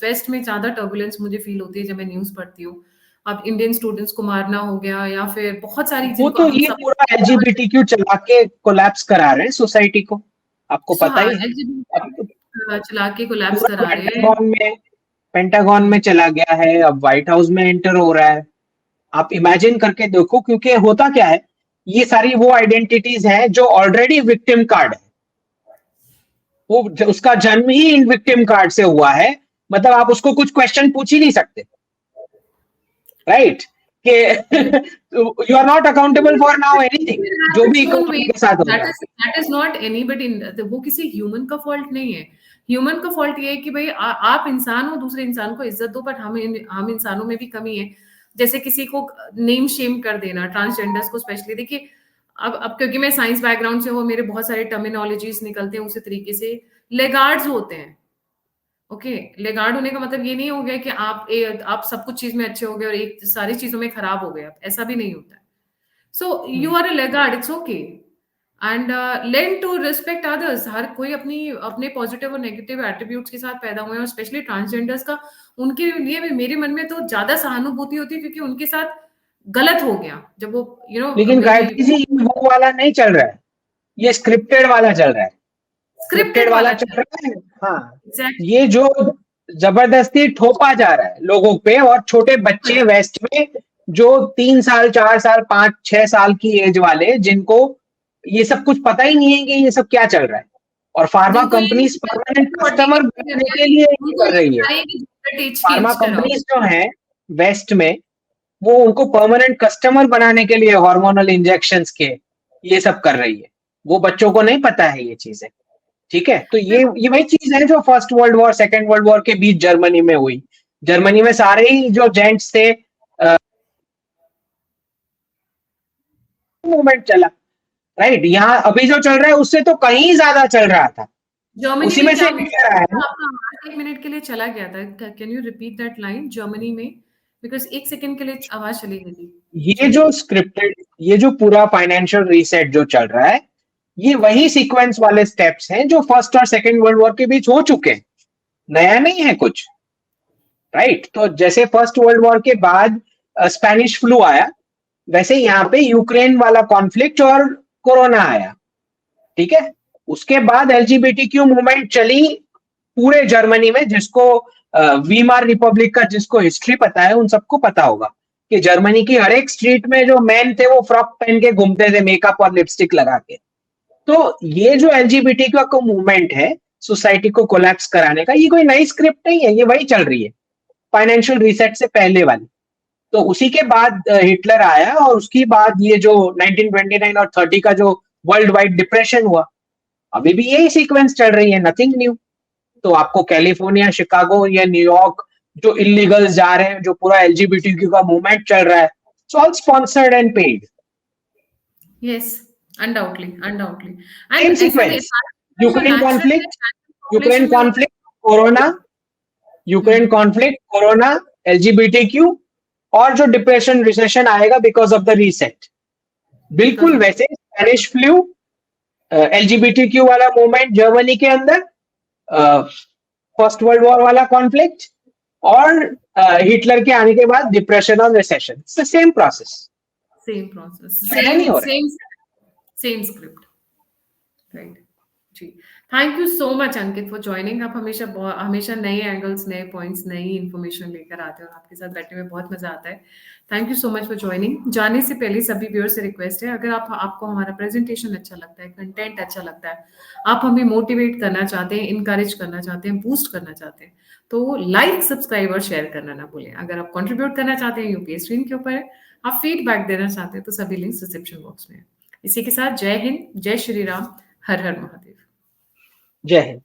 west में ज्यादा टर्बुलेंस मुझे फील होती है जब मैं न्यूज पढ़ती हूँ। अब इंडियन स्टूडेंट्स को मारना हो गया, या फिर बहुत सारी वो जिनको तो हम ये सब पूरा एलजीबीटीक्यू चला के कोलैप्स करा रहे हैं सोसाइटी को, आपको सो पता हाँ, ही है। अब तो LGBT चला के कोलैप्स पूरा करा रहे हैं। पेंटागन में चला गया है, अब व्हाइट हाउस में एंटर हो रहा है। आप इमेजिन करके देखो, क्योंकि होता क्या है, ये सारी वो आइडेंटिटीज हैं जो ऑलरेडी विक्टिम कार्ड है। वो उसका जन्म ही इन विक्टिम कार्ड से हुआ है। मतलब आप उसको कुछ क्वेश्चन पूछ ही नहीं सकते, राइट? कि you are not accountable for now anything, It जो has भी its own इकोनॉमी way. के साथ हो रहा है। That is not anybody. वो किसी ह्यूमन का फॉल्ट नहीं है। ह्यूमन का फॉल्ट ये है कि भाई आप इंसान हो, दूसरे इंसान को इज्जत दो, बट हम इंसानों में भी कमी है। जैसे किसी को नेम शेम कर देना, ट्रांसजेंडर्स को स्पेशली। देखिए, अब क्योंकि मैं साइंस बैकग्राउंड से हूँ, मेरे बहुत सारे टर्मिनोलॉजीज निकलते हैं उसी तरीके से। लेगार्ड्स होते हैं, ओके, लेगार्ड होने का मतलब ये नहीं हो गया कि आप सब कुछ चीज में अच्छे हो गए और एक सारी चीजों में खराब हो गए आप, ऐसा भी नहीं होता है। So you are a laggard, it's okay. And learn to respect others. हर कोई अपनी अपने पॉजिटिव और नेगेटिव एट्रीब्यूट्स के साथ पैदा हुए हैं, और स्पेशली ट्रांसजेंडर्स का उनके लिए भी मेरे मन में तो ज्यादा सहानुभूति होती है, क्योंकि उनके साथ गलत हो गया जब वो लेकिन कभी गायत्री जी, ये वो वाला नहीं चल रहा है, ये स्क्रिप्टेड वाला चल रहा है। स्क्रिप्टेड स्क्रिप्टेड वाला वाला चल चल। रहा है। हाँ, एग्जैक्टली। ये जो जबरदस्ती थोपा जा रहा है लोगों पे, और छोटे बच्चे वेस्ट में जो 3 साल 4 साल 5 6 साल की एज वाले, जिनको ये सब कुछ पता ही नहीं है कि ये सब क्या चल रहा है, और फार्मा जिनको ये कंपनीज परमानेंट कस्टमर बनाने के लिए ये उनको कर ये रही है। बता रही है कि टीच की फार्मा इंस्टेड ऑफ। कंपनीज जो हैं वेस्ट में, वो उनको परमानेंट कस्टमर बनाने के लिए हार्मोनल इंजेक्शंस के ये सब कर रही है। वो बच्चों को नहीं पता है ये चीजें। ठीक है, तो ये वही चीज है जो first world war second world war के बीच जर्मनी में हुई। जर्मनी में सारे ही जो जेंट्स थे, मूवमेंट चला। राइट, यहाँ अभी जो चल रहा है उससे तो कहीं ज्यादा चल रहा था। जर्मनी उसी में में से क्या हिटलर आया ना। आपका आवाज 1 मिनट के लिए चला गया था, can you repeat that line, Germany में? बिकॉज 1 सेकंड के लिए आवाज चली गई थी ये जी। जो स्क्रिप्टेड, ये जो पूरा फाइनेंशियल रीसेट जो चल रहा है, ये वही सीक्वेंस वाले स्टेप्स हैं जो फर्स्ट और सेकेंड वर्ल्ड वॉर के बीच हो चुके हैं। नया नहीं है कुछ। राइट, तो जैसे फर्स्ट वर्ल्ड वॉर के बाद स्पेनिश फ्लू आया, वैसे यहाँ पे यूक्रेन वाला कॉन्फ्लिक्ट और कोरोना आया। ठीक है, उसके बाद एलजीबीटीक्यू मूवमेंट चली पूरे जर्मनी में, जिसको वीमार रिपब्लिक का जिसको हिस्ट्री पता है उन सबको पता होगा कि जर्मनी की हर एक स्ट्रीट में जो मैन थे वो फ्रॉक पहन के घूमते थे, मेकअप और लिपस्टिक लगा के। तो ये जो एलजीबीटीक्यू का मूवमेंट है सोसाइटी को कोलैप्स कराने का, ये कोई नई स्क्रिप्ट नहीं है, ये वही चल रही है फाइनेंशियल रीसेट से पहले वाली। तो उसी के बाद हिटलर आया, और उसके बाद ये जो 1929 और 30 का जो वर्ल्ड वाइड डिप्रेशन हुआ, अभी भी यही सीक्वेंस चल रही है, नथिंग न्यू। तो आपको कैलिफोर्निया, शिकागो या न्यूयॉर्क जो इलीगल्स जा रहे हैं, जो पूरा एलजीबीटीक्यू का मूवमेंट चल रहा है, it's all sponsored and paid. Yes, undoubtedly undoubtedly. Same and ऐसा नहीं, sequence, Ukraine natural conflict, Ukraine population में कॉन्फ्लिक्ट, कोरोना, यूक्रेन हम्म, कॉन्फ्लिक्ट, कोरोना, एलजीबीटीक्यू, और जो डिप्रेशन रिसेशन आएगा because of the reset, because बिल्कुल ऑफ वैसे स्पेनिश फ्लू, एलजीबीटीक्यू वाला movement Germany के अंदर, फर्स्ट वर्ल्ड वॉर वाला कॉन्फ्लिक्ट, और हिटलर के आने के बाद डिप्रेशन और recession, same process, same process, नया नहीं सेम हो रहा सेम सेम स्क्रिप्ट, राइट जी। Thank you so much Ankit for joining. आप हमेशा हमेशा नए एंगल्स, नए पॉइंट्स, नई इन्फॉर्मेशन लेकर आते हो, और आपके साथ बैठने में बहुत मजा आता है। Thank you so much for joining. जाने से पहले सभी व्यूअर्स से रिक्वेस्ट है, अगर आपको हमारा प्रेजेंटेशन अच्छा लगता है, कंटेंट अच्छा लगता है, आप हमें मोटिवेट करना चाहते हैं, इनकरेज करना चाहते हैं, बूस्ट करना चाहते हैं, तो लाइक, सब्सक्राइब और शेयर करना ना भूलें। अगर आप कंट्रीब्यूट करना चाहते हैं, यूपीएस स्क्रीन के ऊपर है। आप फीडबैक देना चाहते हैं तो सभी लिंक्स डिस्क्रिप्शन बॉक्स में है। इसी के साथ जय हिंद, जय श्री राम, हर हर महादेव। जय हिंद।